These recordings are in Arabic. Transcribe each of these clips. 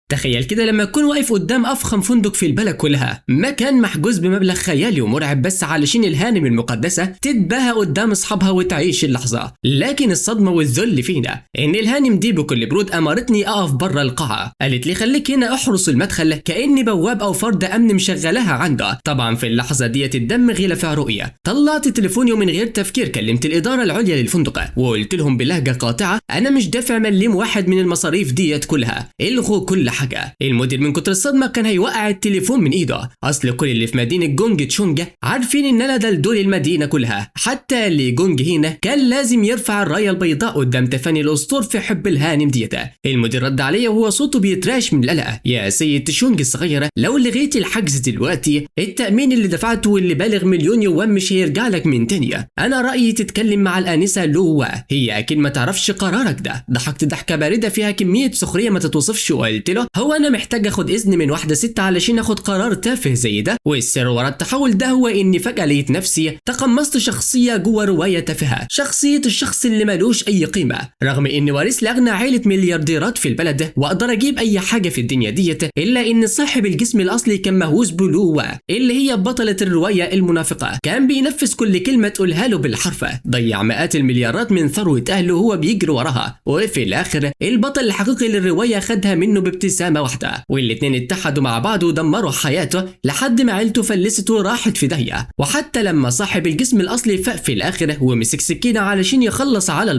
تخيل كده لما تكون واقف قدام افخم فندق في البلد كلها، مكان محجوز بمبلغ خيالي ومرعب بس علشان الهانم المقدسه تتباهى قدام اصحابها وتعيش اللحظه. لكن الصدمه والذل فينا ان الهانم دي بكل برود امرتني اقف بره القاعه، قالت لي خليك هنا احرس المدخل كاني بواب او فرد امن مشغلها عنده. طبعا في اللحظه ديت الدم غلى في عروقي، طلعت تليفوني ومن غير تفكير كلمت الاداره العليا للفندق وقلت لهم بلهجه قاطعه انا مش دافع مليم واحد من المصاريف ديت كلها، الغوا كل حاجه. المدير من كتر الصدمه كان هيوقع التليفون من ايده، اصل كل اللي في مدينه جونج تشونج عارفين ان انا دلدول المدينه كلها، حتى اللي جونج هنا كان لازم يرفع الرايه البيضاء قدام تفاني الاسطور في حب الهانم ديت. المدير رد عليا وهو صوته بيتراش من القلق، يا سيد تشونج الصغيره لو لغيت الحجز دلوقتي التامين اللي دفعته واللي بالغ مليون يوان مش هيرجع لك من تانية. انا رايي تتكلم مع الانسه لوا، هي اكيد ما تعرفش قرارك ده. ضحكت ضحكه بارده فيها كميه سخريه ما تتوصفش وقلت له هو انا محتاج اخد اذن من واحده ست علشان اخد قرار تافه زي ده؟ والسر ورا التحول ده هو اني فجاه لقيت نفسي تقمصت شخصيه جوه روايه تافهه، شخصيه الشخص اللي ملوش اي قيمه، رغم اني وارث لاغنى عائله مليارديرات في البلد واقدر اجيب اي حاجه في الدنيا ديت، الا ان صاحب الجسم الاصلي كان مهووس بلوا اللي هي بطله الروايه المنافقه، كان بينفذ كل كلمه تقولها له بالحرف، ضيع مئات المليارات من ثروه اهله وهو بيجري وراها، وفي الاخر البطل الحقيقي للروايه خدها منه بابتسامه واحده، والاتنين اتحدوا مع بعض ودمروا حياته لحد ما عيلته فلست وراحت في داهيه. وحتى لما صاحب الجسم الاصلي فاق في الاخر ومسك سكينه علشان يخلص على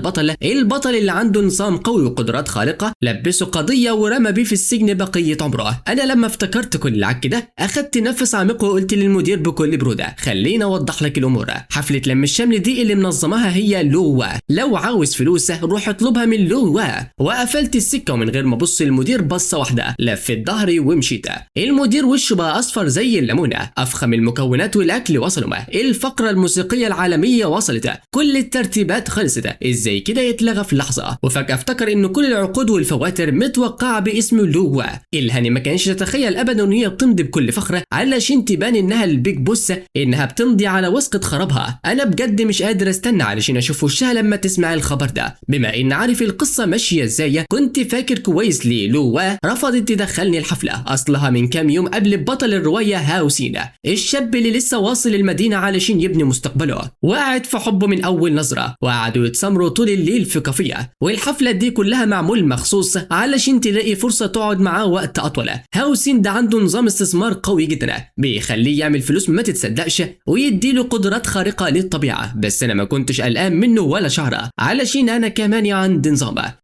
البطل اللي عنده نظام قوي وقدرات خارقه، لبسه قضيه ورمى بيه في السجن بقيه عمره. انا لما افتكرت كل العك ده اخدت نفس عميق وقلت للمدير بكل بروده خليني اوضح لك الامور، حفله لم الشمل دي اللي منظماها هي لوا، لو عاوز فلوسه روح اطلبها من لوا. وقفلت السكه ومن غير ما ابص للمدير بصه واحده لفت ظهري ومشيت. المدير وشه بقى اصفر زي الليمونه، افخم المكونات والاكل وصلوا، الفقره الموسيقيه العالميه وصلت، كل الترتيبات خلصت، ازاي كده يتلغى في لحظه؟ وفجاه افتكر ان كل العقود والفواتر متوقعه باسم لوا. الهاني ما كانش تتخيل ابدا ان هي بتمضي بكل فخر علشان تبان انها البيج بوس، انها بتمضي على وثيقه خرابها. انا بجد مش قادر استنى علشان اشوف وشها لما تسمع الخبر ده، بما ان عارف القصه ماشيه ازاي كنت فاكر كويس ليه لوا رفضت تدخلني الحفله، اصلها من كام يوم قبل بطل الروايه هاوسينا، الشاب اللي لسه واصل المدينه علشان يبني مستقبله، وقعد في حبه من اول نظره، وقعدوا يتسمروا طول الليل في كافيه، والحفله دي كلها معمول مخصوص علشان تلاقي فرصه تقعد معاه وقت اطول. هاوسين ده عنده نظام استثمار قوي جدا بيخليه يعمل فلوس ما تتصدقش ويديله قدرات خارقه للطبيعه، بس انا ما كنتش قلقان منه ولا شعره علشان انا كمان عندي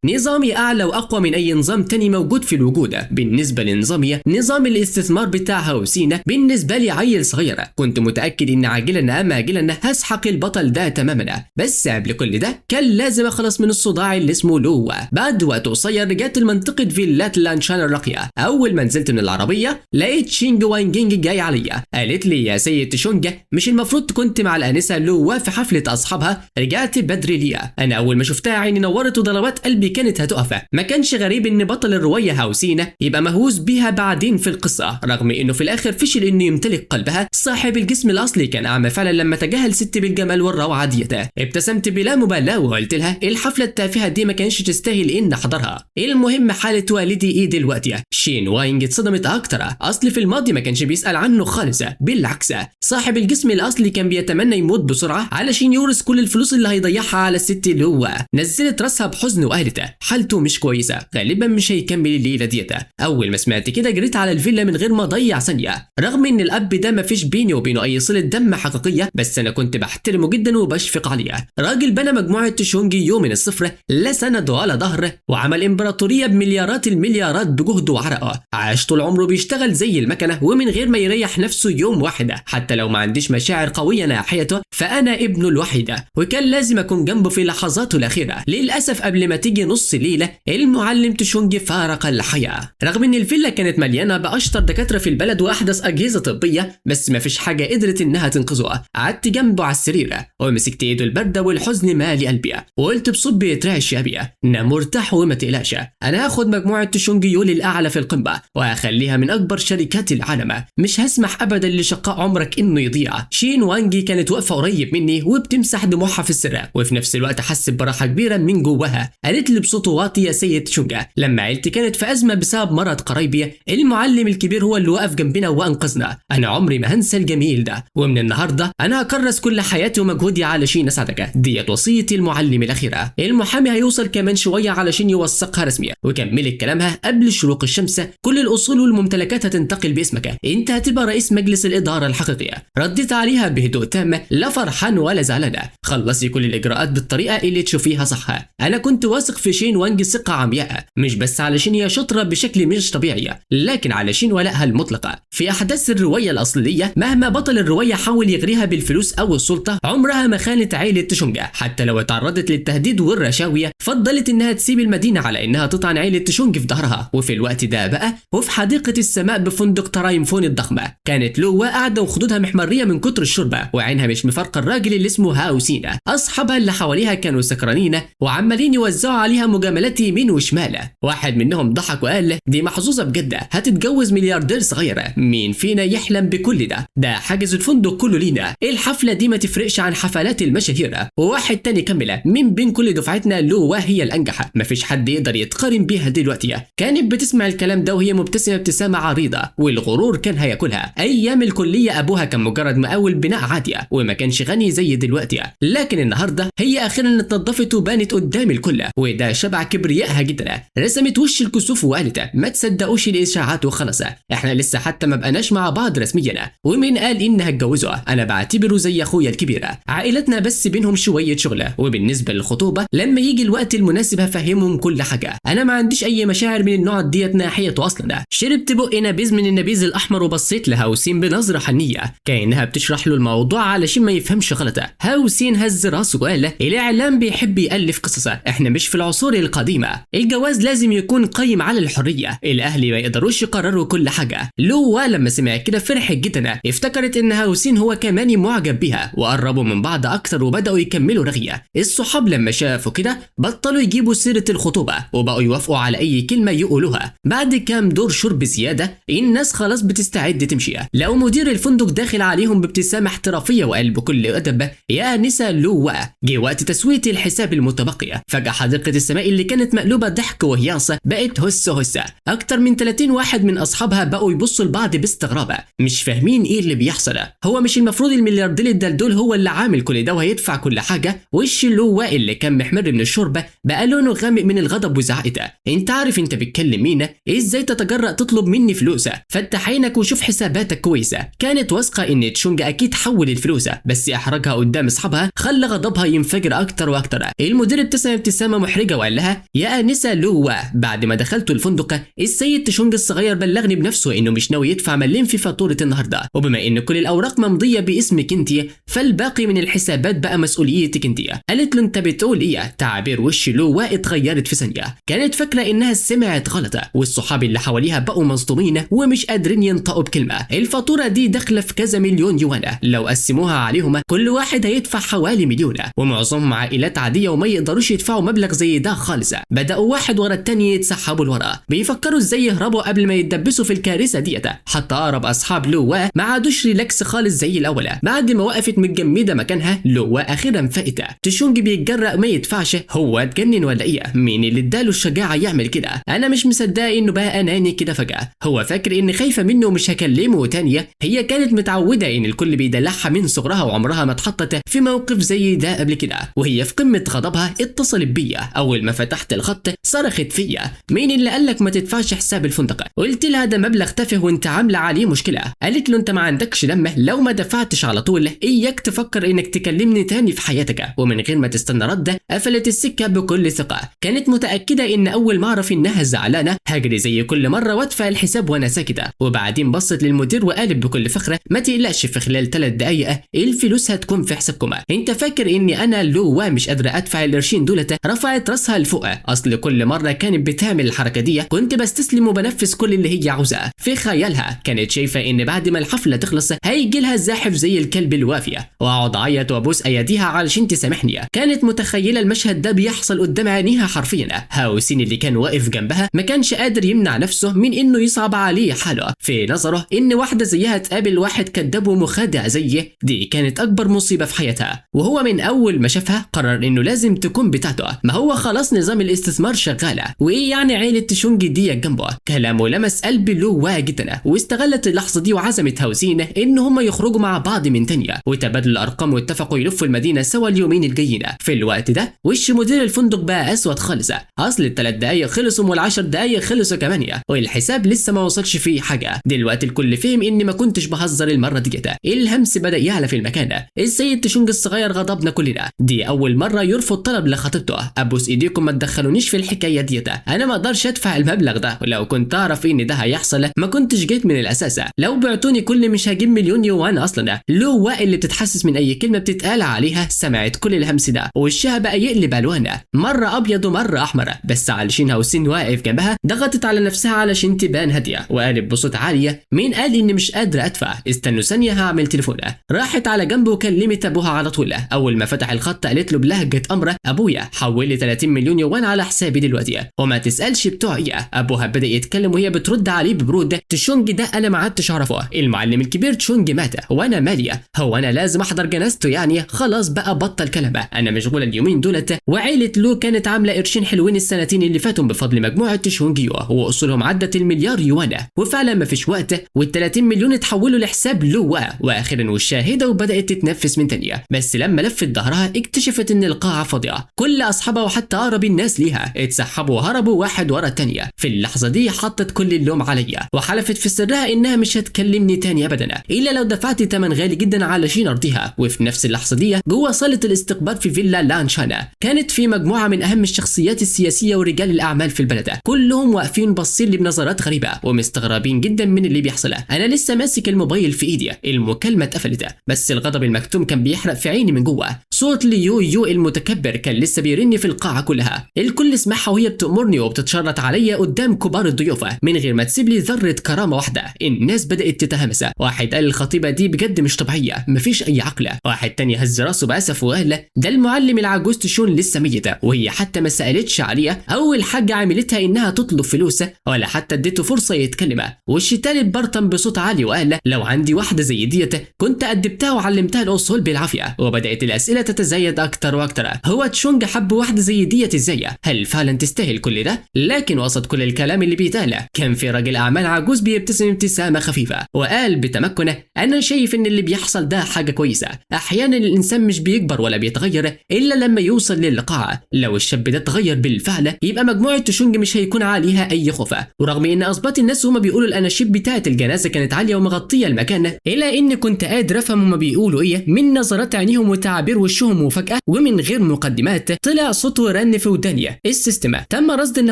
نظامي اعلى واقوى من اي نظام تاني موجود في الوجود. بالنسبه لنظامي نظام الاستثمار بتاع هاوسينا بالنسبه لي عيل صغير، كنت متاكد ان عاجلا ام اجلا هسحق البطل ده تماما، بس قبل كل ده كان لازم اخلص من الصداع اللي اسمه لوا. بعد وقت قصير رجعت لمنطقه فيلات لانشان الراقيه، اول ما نزلت من العربيه لقيت شينج وانجينج جاي عليا، قالت لي يا سيد تشونج مش المفروض كنت مع الانسه لوا في حفله اصحابها؟ رجعت بدري ليا. انا اول ما شفتها عيني نورت وضربات قلبي كانت هتقف، ما كانش غريب ان بطل الروايه هاوسينا يبقى مهووس بيها بعدين في القصه، رغم انه في الاخر فشل انه يمتلك قلبها. صاحب الجسم الاصلي كان اعمى فعلا لما تجاهل ست بالجمال والروعه ديته. ابتسمت بلا مبالاه وقلت لها الحفله التافهه دي ما كانش تستاهل ان احضرها. المهم حاله والدي ايه دلوقتي؟ شين واينج اتصدمت اكتر، اصل في الماضي ما كانش بيسال عنه خالص، بالعكس صاحب الجسم الاصلي كان بيتمنى يموت بسرعه علشان يورث كل الفلوس اللي هيضيعها على الست اللي هو. نزلت راسها بحزن وقالت حالته مش كويسه، غالبا مش هيكمل الليله ديت. اول ما سمعت كده جريت على الفيلا من غير ما اضيع ثانيه، رغم ان الاب ده ما فيش بيني وبينه اي صله دم حقيقيه، بس انا كنت بحترمه جدا وبشفق عليه. راجل بنى مجموعه تشونجي يوم من الصفر، لا سند ولا ظهر، وعمل امبراطوريه بمليارات المليارات بجهده وعرقه، عاش طول عمره بيشتغل زي المكنه ومن غير ما يريح نفسه يوم واحد. حتى لو ما عنديش مشاعر قويه ناحيته فانا ابنه الوحيد، وكان لازم اكون جنبه في لحظاته الاخيره. للاسف قبل ما تيجي نص ليله المعلم تشونجي فارق الحياه، رغم ان الفيلا كانت مليانه باشطر دكاتره في البلد واحدث اجهزه طبيه، بس ما فيش حاجه قدرت انها تنقذه. قعدت جنبه على السرير ومسكت ايده البارده والحزن مالي قلبي، وقلت بصوت بيترعش يا ابيه نام مرتاح وما تقلقش، انا هاخد مجموعه تشونجيو للاعلى في القمه وهخليها من اكبر شركات العالم، مش هسمح ابدا لشقاء عمرك انه يضيع. شين وانجي كانت واقفه قريب مني وبتمسح دموعها في السر، وفي نفس الوقت حست براحه كبيره من جواها. قالت لي بصوت واطي يا سيد تشونجا لما عيلتي كانت في ازمه بسبب مرض قرايبي، المعلم الكبير هو اللي وقف جنبنا وانقذنا. انا عمري ما هنسى الجميل ده، ومن النهارده انا هكرس كل حياتي ومجهودي علشان اساعدك. ديت وصيتي المعلم الاخيره. المحامي هيوصل كمان شويه علشان يوثقها رسميا. وكملت كلامها: قبل شروق الشمس كل الاصول والممتلكات هتنتقل باسمك، انت هتبقى رئيس مجلس الاداره الحقيقيه. رديت عليها بهدوء تام، لا فرحان ولا زعلان. خلصي كل الاجراءات بالطريقه اللي تشوفيها صح. انا كنت واثق في شين وانج ثقه عمياء، مش بس علشان هي شاطره بشكل مش طبيعي، لكن علشان ولائها المطلقه. في احداث الروايه الاصليه مهما بطل الروايه حاول يغريها بالفلوس او السلطه، عمرها ما خانت عائله تشونجا. حتى لو اتعرضت للتهديد والرشاويه فضلت انها تسيب المدينه على انها تطعن عائله تشونج في ظهرها. وفي الوقت ده بقى وفي حديقه السماء بفندق ترايم فون الضخمه، كانت لو قاعده وخدودها محمريه من كتر الشرب، وعينها مش مفارقه الراجل اللي اسمه هاوسينا. اصحابها اللي حواليها كانوا سكرانين وعمالين يوزعوا عليها مجاملات يمين وشمال. واحد منهم ضحك وقال: دي محظوظه بجد، هتتجوز ملياردير صغير. مين فينا يحلم بكل ده؟ ده حجز الفندق كله لينا، الحفله دي ما تفرقش عن حفلات المشاهير. وواحد تاني كمل: من بين كل دفعتنا لو هي الانجح، مفيش حد يقدر يتقارن بيها دلوقتي. كانت بتسمع الكلام ده وهي مبتسمه ابتسامه عريضه، والغرور كان هياكلها. ايام الكليه ابوها كان مجرد مقاول بناء عاديه وما كانش غني زي دلوقتي، لكن النهارده هي اخيرا اتنضفت وبانت قدام الكل، وده شبع كبريائها جدا. رسمت وش الكسوف وقالت: ما تصدقوش الاشاعات وخلص، احنا لسه حتى ما بقناش مع بعض رسميا، ومين قال اني هتجوزه؟ انا بعتبره زي اخويا الكبير، عائلتنا بس بينهم شويه شغل، وبالنسبه للخطوبه لما يجي الوقت المناسب هفهمهم كل حاجه. انا ما عنديش اي مشاعر من النوع ديت ناحيته اصلا. شربت بق نبيذ من النبيذ الاحمر وبصيت لهاوسين بنظره حنيه كانها بتشرح له الموضوع علشان ما يفهمش غلط. هاوسين هز راسه وقال: الاعلام بيحب يالف قصص، احنا مش في العصور القديمه، الجواز لازم يكون قايم على الحريه، الاهل ما يقدروش يقرروا كل حاجه. لو لما سمع كده فرحت جدا، افتكرت ان هاوسين هو كمان معجب بيها، وقربوا من بعض اكتر وبداوا يكملوا رغيه. الصحاب لما شافوا كده بطلوا يجيبوا سيره الخطوبه وبقوا يوافقوا على اي كلمه يقولوها. بعد كام دور شرب زياده الناس خلاص بتستعد تمشي، لو مدير الفندق داخل عليهم بابتسامه احترافيه وقال بكل ادب: يا نسا لو. جه وقت تسويه الحساب المتبقيه، فجاه حديقه السماء اللي كانت مقلوبه ضحك وهياص بقت هس. اكتر من 30 واحد من اصحابها بقوا يبصوا لبعض باستغراب، مش فاهمين ايه اللي بيحصل. هو مش المفروض الملياردير الدلدول هو اللي عامل كل ده وهيدفع كل حاجه؟ وش لو اللي كان محمر من الشرب بقى لونه غامق من الغضب وزعقت: انت عارف انت بتكلم مين؟ ازاي تتجرأ تطلب مني فلوس؟ فتح عينك وشوف حساباتك كويسه. كانت واثقه ان تشونج اكيد حول الفلوس، بس احراجها قدام اصحابها خلى غضبها ينفجر اكتر واكتر. المدير ابتسم ابتسامه محرجه وقال لها: يا انسه لو، بعد ما دخلت الفندق السيد تشونج الصغير بلغني بنفسه انه مش ناوي يدفع مليم في فاتوره النهارده، وبما ان كل الاوراق ممضيه باسمك انت فالباقي من الحسابات بقى مسؤوليتك انت. قالت له: انت بتقول ايه؟ تعابير وش لو اتغيرت في ثانيه، كانت فاكره انها سمعت غلط، والصحاب اللي حواليها بقوا مصدومين ومش قادرين ينطقوا بكلمه. الفاتوره دي داخله في كذا مليون يوان، لو قسموها عليهم كل واحد هيدفع حوالي مليون، ومعظمهم عائلات عاديه وما يقدروش يدفعوا مبلغ زي ده خالص. بداوا واحد ورا التاني يتسحبوا لورا بيفكروا ازاي يهربوا قبل ما يتدبسوا في الكارثه ديت. حتى اقرب اصحاب لو ما عادوش ريلاكس خالص زي الاول. بعد ما وقفت متجمده مكانها لو اخيرا فقت. تشونج بيتجرأ ما يدفعش، هو اتجنن ولا ايه؟ مين اللي اداله الشجاعه يعمل كده؟ انا مش مصدقه انه بقى اناني كده فجاه. هو فاكر ان خايفه منه ومش هكلمه تانية؟ هي كانت متعوده ان الكل بيدلعها من صغرها وعمرها ما اتحطت في موقف زي ده قبل كده. وهي في قمه غضبها اتصلت بيا، اول ما فتحت الخط صرخت فيا: مين اللي قالك ما تدفعش حساب الفندق؟ قلت لها ده مبلغ تافه وانت عامله عليه مشكله. قالت له: انت ما عندكش دم؟ لو ما دفعتش على طول اياك تفكر انك تكلمني تاني في حياتك. ومن غير ما تستنى رد قفلت السكه بكل ثقه. كانت متاكده ان اول ما اعرف انها زعلانه هجري زي كل مره وادفع الحساب وانا ساكته. وبعدين بصت للمدير وقالت بكل فخر: ما تقلقش، في خلال 3 دقايق الفلوس هتكون في حسابكم. انت فاكر اني انا لو مش قادره ادفع القرشين دولت؟ رفعت راسها لفوق. اصل كل مره كانت بتعمل الحركه دي كنت بستسلم وبنفذ كل اللي هي عاوزاه. في خيالها كانت شايفه ان بعد ما الحفله تخلص هيجي لها الزاحف زي الكلب الوافيه واقعد اعيط وابوس ايديها علشان تسامحني. كانت متخيله المشهد ده بيحصل قدام عينيها حرفيا. هاوسين اللي كان واقف جنبها ما كانش قادر يمنع نفسه من انه يصعب عليه حاله. في نظره ان واحده زيها تقابل واحد كذاب ومخادع زيه دي كانت اكبر مصيبه في حياتها. وهو من اول ما شافها قرر انه لازم تكون بتاعته. ما هو خلاص نظام الاستثمار شغاله، وايه يعني عيله تشونج دي جنبه. كلامه لمس قلب لو وا جدا، واستغلت اللحظه دي وعزمت هاوسين ان هم يخرجوا مع بعض من تانية وتبادلوا الارقام واتفقوا يلفوا المدينه سوا اليومين الجايين. في الوقت ده وش مدير الفندق بقى اسود خالص، اصل ال3 دقايق خلصوا وال10 دقايق خلصوا كمان، والحساب لسه ما وصلش فيه حاجه. دلوقتي الكل فهم اني ما كنتش بهزر المره دي كده. الهمس بدا يعلى في المكان. السيد تشونج الصغير غضبنا كلنا، دي اول مره يرفض طلب لخطيبته. ابوس ايديكم ما تدخلونيش في الحكايه دي، انا ما اقدرش ادفع المبلغ ده، ولو كنت اعرف ان ده هيحصل ما كنتش جيت من الاساس. لو بعتوني كل مش هجيب مليون يوان اصلا. لو وا اللي بتتحسس من اي كلمه بتتقال عليها سمعت كل الهمس ده، ووشها بقى يقلب الوانه، مره ابيض ومره احمر، بس علشان هاوسين واقف جنبها ضغطت على نفسها علشان تبان هاديه، وقالت بصوت عاليه مين قال اني مش قادره ادفع، استنوا ثانيه هعمل تليفونه. راحت على جنبه وكلمت ابوها على طول. اول ما فتح الخط قالت له بلهجه امره ابويا حول لي 30 مليون يوان على حسابي دلوقتي، وما تسالش بتوع ايه. ابوها بدا يتكلم وهي بترد عليه ببرود، تشونج ده انا ما عدتش اعرفه، المعلم الكبير تشونج مات وانا ماليه، هو انا لازم احضر جنازته يعني؟ خلاص بقى بطل كلام، انا مشغوله اليومين دولت. وعيله لو كانت عامله قرشين حلوين السنتين اللي فاتوا بفضل مجموعه تشونج يو، واصولهم عدت المليار يوان، وفعلا ما فيش وقت وال30 مليون اتحولوا لحساب لو. واخيرا والشاهده وبدات تتنفس من تانية، بس لما لفت ظهرها اكتشفت ان القاعه فاضيه، كل اصحابها وحتى اقرب الناس ليها اتسحبوا وهربوا واحد ورا الثانيه. في اللحظه دي حطت كل اللوم عليا، وحلفت في سرها انها مش هتكلمني تاني ابدا الا لو دفعت ثمن غالي جدا علشان ارضيها. وفي نفس اللحظه دي جوه صاله الاستقبال في فيلا لانشانا كانت في مجموعه من اهم الشخصيات السياسيه ورجال الاعمال في البلد، كلهم واقفين باصين لي بنظرات غريبه ومستغربين جدا من اللي بيحصل. انا لسه ماسك الموبايل في ايدي، المكالمه اتقفلت، بس الغضب المكتوم كان بيحرق في عيني من جوه. صوت ليو يو المتكبر كان لسه بيرن في القاعه كلها، الكل سمعها وهي بتأمرني وبتتشرط عليا قدام كبار الضيوف من غير ما تسيب لي ذره كرامه واحده. الناس بدات تتهمس، واحد قال الخطيبه دي بجد مش طبيعيه مفيش اي عقل، واحد تاني هز راسه باسف وقال ده المعلم العجوز تشون لسه ميته وهي حتى ما سالتش عليه، اول حاجه عملتها انها تطلب فلوس ولا حتى اديته فرصه يتكلم. والشي تالت برطم بصوت عالي وقال لو عندي واحده زي ديت كنت ادبتها وعلمتها الاصول بالعافيه. وبدات الاسئله تتزايد اكتر واكتر، هو تشونج حب واحده زي ديت ازاي؟ هل فعلا تستاهل كل ده؟ لكن وسط كل الكلام اللي بيتقال كان في راجل اعمال عجوز بيبتسم ابتسامه خفيفه وقال بتمكن انا شايف ان اللي بيحصل ده حاجه كويسه، احيانا الانسان مش بيكبر ولا بيتغير الا لما يوصل للقاع، لو الشاب ده اتغير بالفعل يبقى مجموعه تشونج مش هيكون عليها اي خوف. ورغم ان اصبات الناس هما بيقولوا الاناشيد بتاعه الجنازه كانت عاليه ومغطيه المكان، الا ان كنت قادر افهم هما بيقولوا ايه من نظرات عينيهم وتعابير وشهم، وفجاه ومن غير مقدمات طلع صوت ورن في وداني. السيستم تم رصد ان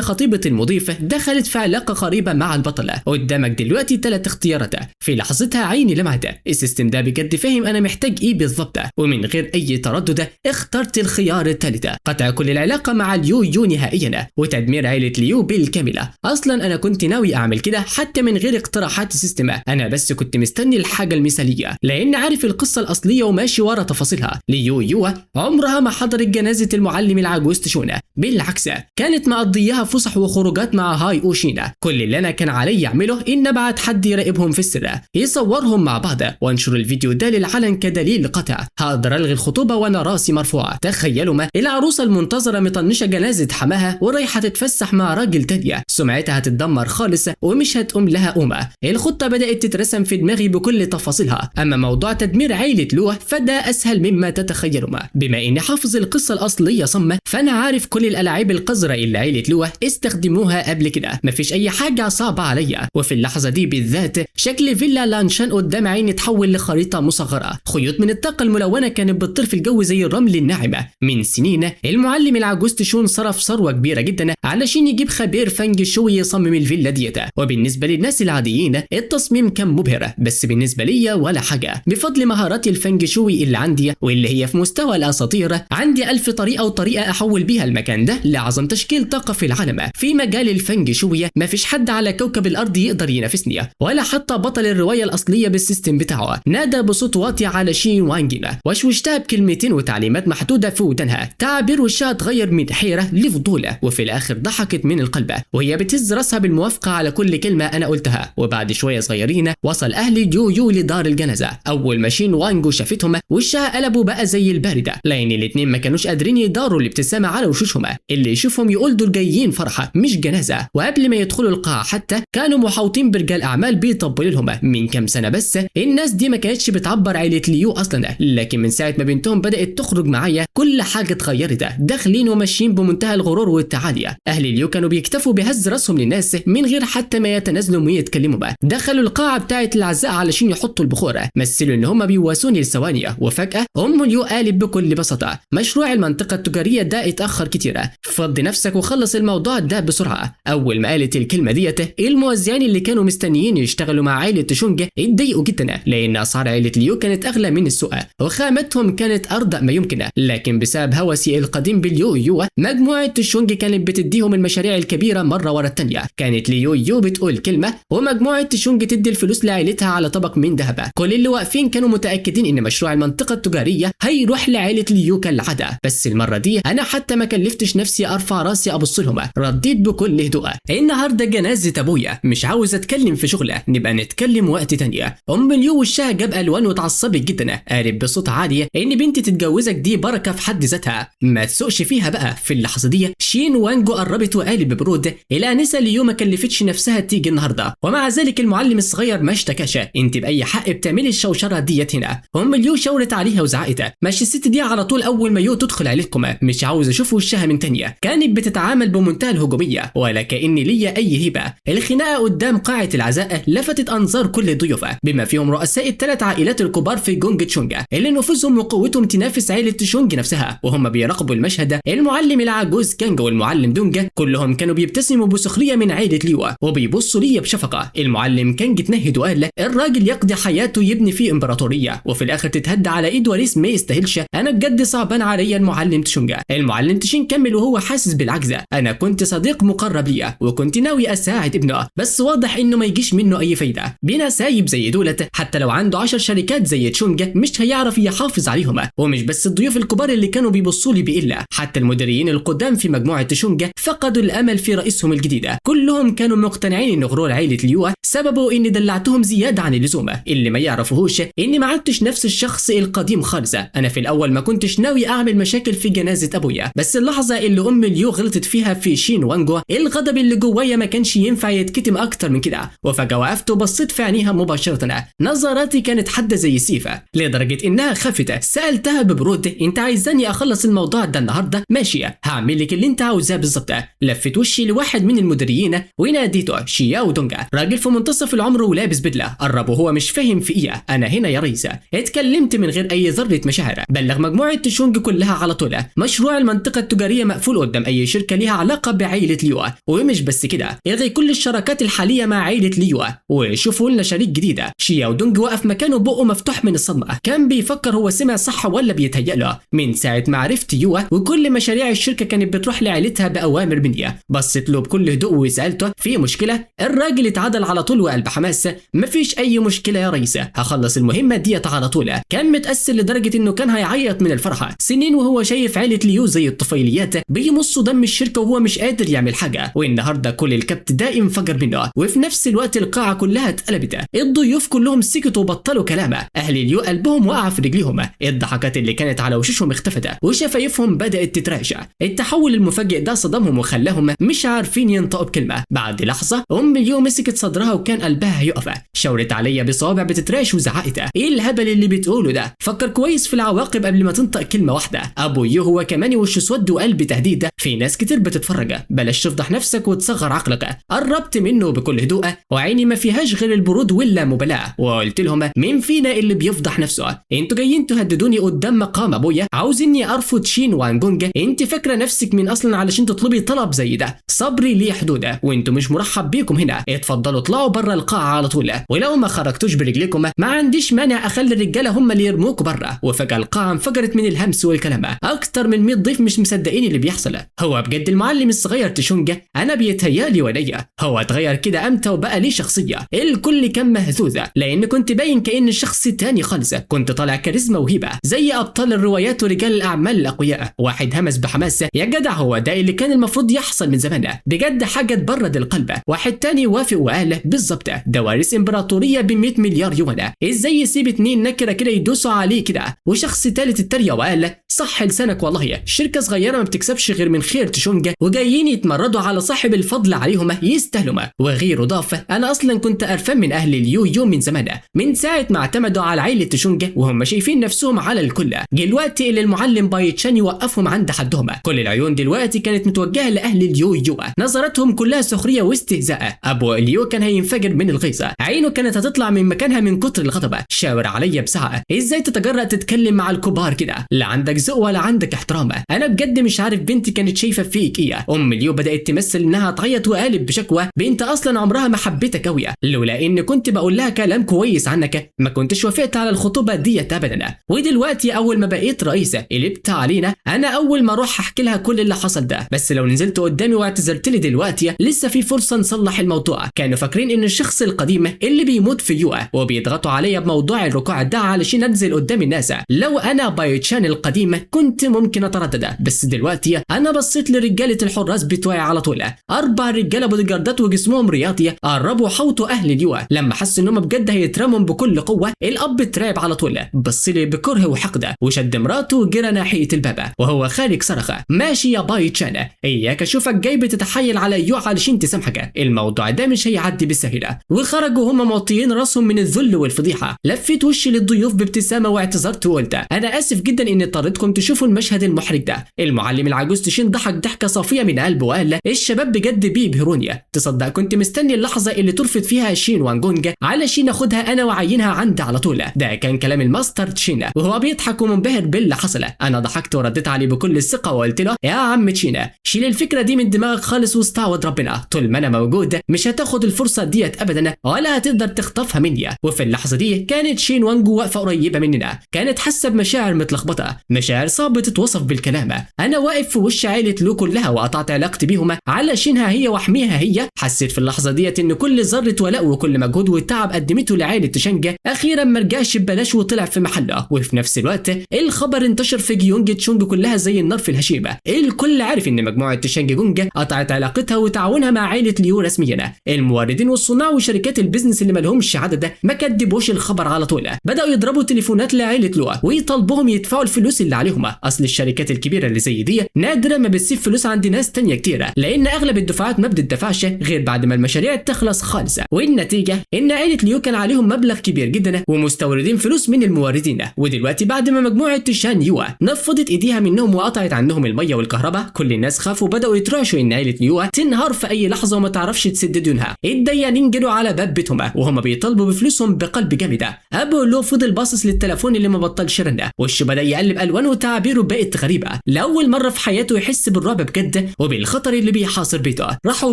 خطيبه المضيف دخلت في علاقه قريبه مع البطل، قدامك دلوقتي 3 اختيارات. في لحظتها عيني لمعت، السيستم ده بجد فاهم انا محتاج ايه بالظبط، ومن غير اي تردد اخترت الخيار الثالث، قطع كل العلاقه مع ليو يو نهائيا وتدمير عائله ليو بالكامله. اصلا انا كنت ناوي اعمل كده حتى من غير اقتراحات السيستم، انا بس كنت مستني الحاجه المثاليه لان عارف القصه الاصليه وماشي ورا تفاصيلها. ليو يو عمرها ما حضرت جنازه المعلم العجوز تشون، بالعكس كانت مقضياها فسح وخروجات مع هاي اوشينا. كل اللي انا كان علي اعمله ان ابعت حد يراقبهم في السر يصورهم مع بعض وانشر الفيديو ده للعلن كدليل قطع. هقدر الغي الخطوبه وانا راسي مرفوعه. تخيلوا ما العروسه المنتظره مطنشه جنازه حماها ورايحه تتفسح مع راجل تانية، سمعتها هتتدمر خالص ومش هتقوم لها قومه. الخطه بدات تترسم في دماغي بكل تفاصيلها، اما موضوع تدمير عائله لوه فده اسهل مما تتخيلوا. بما اني حافظ القصه الاصليه صم فانا عارف كل الالعاب القذره اللي عائله لوه استخدموها قبل كده، مفيش اي حاجه صعبه عليا. وفي اللحظه دي بالذات شكل فيلا لانشان قدام عيني اتحول لخريطه مصغره، خيوط من الطاقه الملونه كانت بتطير في الجو زي الرمل الناعمه. من سنين المعلم العجوز تشون صرف ثروه كبيره جدا علشان يجيب خبير فنج شوي يصمم الفيلا ديت، وبالنسبه للناس العاديين التصميم كان مبهر، بس بالنسبه ليا ولا حاجه. بفضل مهاراتي الفنج شوي اللي عندي واللي هي في مستوى الاساطير، عندي 1000 طريقه وطريقه احول بيها المكان ده لاعظم تشكيل طاقه في العالم. في مجال الفنج شوي مفيش حد على كوكب الارض يقدر ينافسني، ولا حتى بطل الروايه الاصليه بالسيستم بتاعه. نادى بصوت واطي على شين وانجينا وشوشتها بكلمتين وتعليمات محدوده في ودنها، تعابير وشها اتغير من حيره لفضول، وفي الاخر ضحكت من القلب وهي بتهز راسها بالموافقه على كل كلمه انا قلتها. وبعد شويه صغيرين وصل اهل يو يو لدار الجنازه. اول ما شين وانجو شافتهم وشها قلبوا بقى زي البارده، لان الاثنين ما كانوش قادرين يداروا الابتسامه على وشوشهم. اللي يشوفهم يقول دول جايين فرحه مش جنازة، وقبل ما يدخلوا القاعة حتى كانوا محاوطين برجال أعمال بيطبلوا لهم. من كام سنة بس الناس دي ما كانتش بتعبر عيلة ليو أصلا، لكن من ساعة ما بنتهم بدأت تخرج معايا كل حاجة اتغيرت، داخلين وماشيين بمنتهى الغرور والتعالي. أهل ليو كانوا بيكتفوا بهز راسهم للناس من غير حتى ما يتنازلوا ويتكلموا بقى. دخلوا القاعة بتاعة العزاء علشان يحطوا البخور، مثلوا إن هم بيواسوني لثواني، وفجأة أم ليو قالت بكل بساطة: مشروع المنطقة التجارية ده اتأخر كتير، فضي نفسك وخلص الموضوع ده بسرعة. أول ما قالت الكلمة ديت الموزعين اللي كانوا مستنيين يشتغلوا مع عائلة تشونج اتضايقوا جدا، لأن أسعار عائلة ليو كانت أغلى من السوق وخامتهم كانت أردأ ما يمكن. لكن بسبب هوسي القديم باليو يو مجموعة تشونج كانت بتديهم المشاريع الكبيرة مرة ورا التانية. كانت ليو يو بتقول كلمة ومجموعة تشونج تدي الفلوس لعائلتها على طبق من ذهب. كل اللي واقفين كانوا متأكدين إن مشروع المنطقة التجارية هيروح لعائلة ليو كالعادة، بس المرة دي أنا حتى ما كلفتش نفسي أرفع راسي أبص لهم، رديت بكل هدوء: النهارده جنازة أبويا، مش عاوز أتكلم في شغله، نبقى نتكلم وقت تانية. أم ليو وشها جاب ألوان واتعصبت جدا، قالت بصوت عالي إن بنتي تتجوزك دي بركة في حد ذاتها، ما تسوقش فيها بقى. في اللحظة دي شين وانجو قربت وقالت ببرود: الآنسة ليو ما كلفتش نفسها تيجي النهارده، ومع ذلك المعلم الصغير ما اشتكاش، انت بأي حق بتعملي الشوشرة ديت هنا. أم ليو شاورت عليها وزعقت: ماشي الست دي على طول أول ما يو تدخل عيلتكم، مش عاوز أشوف وشها من تانية. كانت بتتعامل بمنتهى الهجومية ولا كأن ليا أي هيبة. الخناقة قدام قاعة العزاء لفتت أنظار كل الضيوف، بما فيهم رؤساء الثلاث عائلات الكبار في جونج تشونج اللي نفوذهم وقوتهم تنافس عائلة تشونج نفسها. وهم بيراقبوا المشهد، المعلم العجوز كانج والمعلم دونج كلهم كانوا بيبتسموا بسخرية من عائلة ليو وبيبصوا ليا بشفقة. المعلم كانج اتنهد وقال: الراجل يقضي حياته يبني فيه امبراطورية وفي الآخر تتهدى على إيد وريث ما يستاهلش. أنا بجد صعبان عليا المعلم تشونج. المعلم تشين كمل وهو حاسس بالعجز: أنا كنت صديق مقرب ليا وكنت ناوي أساعد ابنه، بس واضح إنه ما يجيش منه أي فايدة. بينا سايب زي دولت حتى لو عنده 10 شركات زي تشونج مش هيعرف يحافظ عليهم. ومش بس الضيوف الكبار اللي كانوا بيبصوا لي بإلا، حتى المديرين القدام في مجموعة تشونج فقدوا الأمل في رئيسهم الجديد. كلهم كانوا مقتنعين إن غرور عائلة ليو سببه إني دلعتهم زيادة عن اللزوم. اللي ما يعرفوهوش إني ما عدتش نفس الشخص القديم خالص. أنا في الأول ما كنتش ناوي أعمل مشاكل في جنازة أبويا، بس اللحظة اللي أم ليو غلطت فيها في شين وانجو الغضب اللي جوايا ما كانش ينفع يتكتم أكتر من كده. وفجأة وقفت وبصيت في عينيها مباشرة، نظراتي كانت حادة زي السيف لدرجة إنها خافت. سألتها ببرود: أنت عايزاني أخلص الموضوع ده النهارده؟ ماشية، هعمل لك اللي أنت عاوزاه بالظبط. لفت وشي لواحد من المديرين وناديته: شياو دونجا، راجل في منتصف العمر ولابس بدلة. قرب وهو مش فاهم في إيه: أنا هنا يا ريس. اتكلمت من غير أي ذرة مشاعر. بلغ مجموعة تشونج كلها على طول: مشروع المنطقة التجارية مقفول قدام أي شركة ليها علاقة بعائلة ليو، ومش بس كده، الغي كل الشراكات الحالية مع عائلة ليو وشوفوا لنا شريك جديد. شياو دونج وقف مكانه بقه مفتوح من الصدمة، كان بيفكر هو سمع صح ولا بيتهيأ له. من ساعة ما عرفت يو وكل مشاريع الشركة كانت بتروح لعائلتها بأوامر مني. بصيت له بكل هدوء وسألته: في مشكلة؟ الراجل اتعدل على طول وقال بحماس: مفيش أي مشكلة يا ريس، هخلص المهمة ديت على طول. كان متأثر لدرجة إنه كان هيعيط من الفرحة. سنين وهو شايف عائلة ليو زي الطفيليات بيمصوا دم الشركة وهو مش قادر يعمل حاجة، والنهارده كل الكبت ده انفجر منه. وفي نفس الوقت القاعة كلها اتقلبت، الضيوف كلهم سكتوا وبطلوا كلامه. أهل ليو قلبهم وقع في رجليهم، الضحكات اللي كانت على وشوشهم اختفت وشفايفهم بدأت تترعش. التحول المفاجئ ده صدمهم وخلاهم مش عارفين ينطقوا بكلمة. بعد لحظة أم ليو مسكت صدرها وكان قلبها هيقف، شاورت عليا بصوابع بتترعش وزعقت: ايه الهبل اللي بتقوله ده؟ فكر كويس في العواقب قبل ما تنطق كلمة واحدة. أبو يو هو كمان وشه اسود وقلب تهديد: في ناس كتير بتتفرج، بلاش تفضح نفسك وتصغر عقلك. قربت منه بكل هدوء وعيني ما فيهاش غير البرود واللامبالاة وقلت لهم: مين فينا اللي بيفضح نفسه؟ انتوا جايين تهددوني قدام مقام ابويا، عاوزيني ارفض شين وانجونج؟ انت فاكره نفسك مين اصلا علشان تطلبي طلب زي ده؟ صبري ليه حدوده، وانتوا مش مرحب بيكم هنا. اتفضلوا اطلعوا بره القاعه على طول، ولو ما خرجتوش برجليكم ما عنديش مانع اخلي الرجاله هم اللي يرموكوا بره. وفجاه القاعه انفجرت من الهمس والكلام، اكتر من 100 ضيف مش مصدقين اللي بيحصل. هو بجد المعلم الصغير تشونج؟ انا بيتهيالي وليا هو اتغير كده امتى وبقى ليه شخصيه؟ الكل كان مهزوز لان كنت باين كأن شخص تاني خالص. كنت طالع كاريزما وهيبه زي ابطال الروايات ورجال الاعمال الاقوياء. واحد همس بحماس: يا جدع هو ده اللي كان المفروض يحصل من زمان، بجد حاجه تبرد القلب. واحد تاني وافق وقال: بالظبط، ده وارث امبراطوريه ب 100 مليار يوان، ازاي يسيب 2 نكره كده يدوسوا عليه كده؟ وشخص تالت اتريق وقال: صح لسانك والله، شركه صغيره ما بتكسبش غير من خير تشونج وجايين يتمردوا اعترضوا على صاحب الفضل عليهم يستاهلوا. وغير ضاف انا اصلا كنت قرفان من اهل اليو من زمان، من ساعه ما اعتمدوا على عائله تشونج وهم شايفين نفسهم على الكل. جه الوقت اللي المعلم باي تشان يوقفهم عند حدهم. كل العيون دلوقتي كانت متوجهه لاهل اليو، نظرتهم كلها سخريه واستهزاء. ابو اليو كان هينفجر من الغيظ، عينه كانت هتطلع من مكانها من كتر الغضب. شاور عليا بسعه، ازاي تتجرأ تتكلم مع الكبار كده؟ لا عندك ذوق ولا عندك احترام. انا بجد مش عارف بنتي كانت شايفه فيك ايه. ام اليو بدات تمثل انها تعيط وقالب بشكوى، بنت اصلا عمرها ما حبتك قوي، لولا ان كنت بقول لها كلام كويس عنك ما كنتش وافقت على الخطوبه ديت ابدا. ودلوقتي اول ما بقيت رئيسه قلبت علينا، انا اول ما اروح احكي لها كل اللي حصل ده. بس لو نزلت قدامي واعتذرت لي دلوقتي لسه في فرصه نصلح الموضوع. كانوا فاكرين ان الشخص القديم اللي بيموت في يو وبيضغطوا عليا بموضوع الركوع ده علشان انزل قدام الناس. لو انا باي تشان القديم كنت ممكن اتردد، بس دلوقتي انا بصيت لرجاله الحراس بتوعي على طول، 4 رجاله بودي جاردات وجسمهم رياضي قربوا حوطوا اهل اليو. لما حس انهم بجد هيترموا بكل قوه الاب اترعب على طول، بص لي بكره وحقد وشد مراته وجرى ناحيه الباب وهو خارج صرخ، ماشي يا باي تشان، اياك اشوفك جاي بتتحايل على يو علشان تسامحك، الموضوع ده مش هيعدي بالسهوله. وخرجوا هم موطيين راسهم من الذل والفضيحه. لفيت وشي للضيوف بابتسامه واعتذرت وقلت انا اسف جدا ان اضطريتكم تشوفوا المشهد المحرج ده. المعلم العجوز تشين ضحك ضحكه صافيه من قلبه وقال الشباب بجد بيبهروني، تصدق كنت مستني اللحظه اللي ترفض فيها شين وان جونج علشان اخدها انا واعينها عندي على طول. ده كان كلام الماستر تشين وهو بيضحك ومنبهر باللي حصل. انا ضحكت ورديت عليه بكل الثقه وقلت له يا عم تشين شيل الفكره دي من دماغك خالص واستعوض ربنا، طول ما انا موجود مش هتاخد الفرصه ديت ابدا ولا هتقدر تخطفها مني. وفي اللحظه دي كانت شين وانجو واقفه قريبه مننا، كانت حاسه بمشاعر متلخبطه، مشاعر صعبه تتوصف بالكلام. انا واقف في وش عائله لو كلها وقطعت علاقتي بيهم علشانها هي واحميها هي. حسيت في اللحظه ديت ان كل ذره ولاء وكل مجهود وتعب قدمته لعائله تشانج اخيرا ما رجعش ببلاش وطلع في محله. وفي نفس الوقت الخبر انتشر في جيونج تشونج كلها زي النار في الهشيمه. الكل عارف ان مجموعه تشانج جونج قطعت علاقتها وتعاونها مع عائله ليو رسميا. الموردين والصناع وشركات البيزنس اللي مالهمش عدد ما كدبوش الخبر على طول، بداوا يضربوا تليفونات لعائله لو ويطالبوهم يدفعوا الفلوس اللي عليهم. اصل الشركات الكبيره اللي زي دي نادرا ما بتسيب فلوس عند ناس تانية كتيره، لان اغلب الدفعات ما بتدفعش غير بعد ما المشاريع تخلص خالص. والنتيجه ان عائله ليو كان عليهم مبلغ كبير جدا ومستوردين فلوس من الموردين. ودلوقتي بعد ما مجموعه تشان يو نفضت ايديها منهم وقطعت عنهم الميه والكهرباء، كل الناس خافوا وبداوا يترعشوا ان عائله ليو تنهار في اي لحظه وما تعرفش تسد ديونها. الديانين جروا على باب بيتهم وهم بيطالبوا بفلوسهم بقلب جامده. ابو لو فضل باصص للتليفون اللي ما بطلش رن، وشه بدا يقلب الوان وتعابيره بقت غريبه. لاول مره في حياته يحس بالرعب بجد وبالخطر اللي بيحاصر بيته. راحوا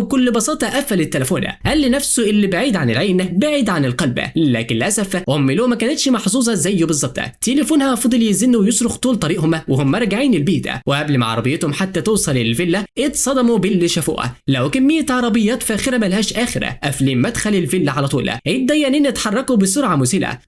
بكل بساطه قفل التليفون، قال لنفسه اللي بعيد عن العين بعيد عن القلب. لكن للاسف ام لو ما كانتش محظوظه زيه بالظبط، تليفونها فضل يزن ويصرخ طول طريقهم وهم راجعين البيت. وقبل ما عربيتهم حتى توصل للفيلا اتصدموا باللي شافوه، لو كميه عربيات فاخره ملهاش اخره قافلين مدخل الفيلا على طول. الديانين اتحركوا بسرعه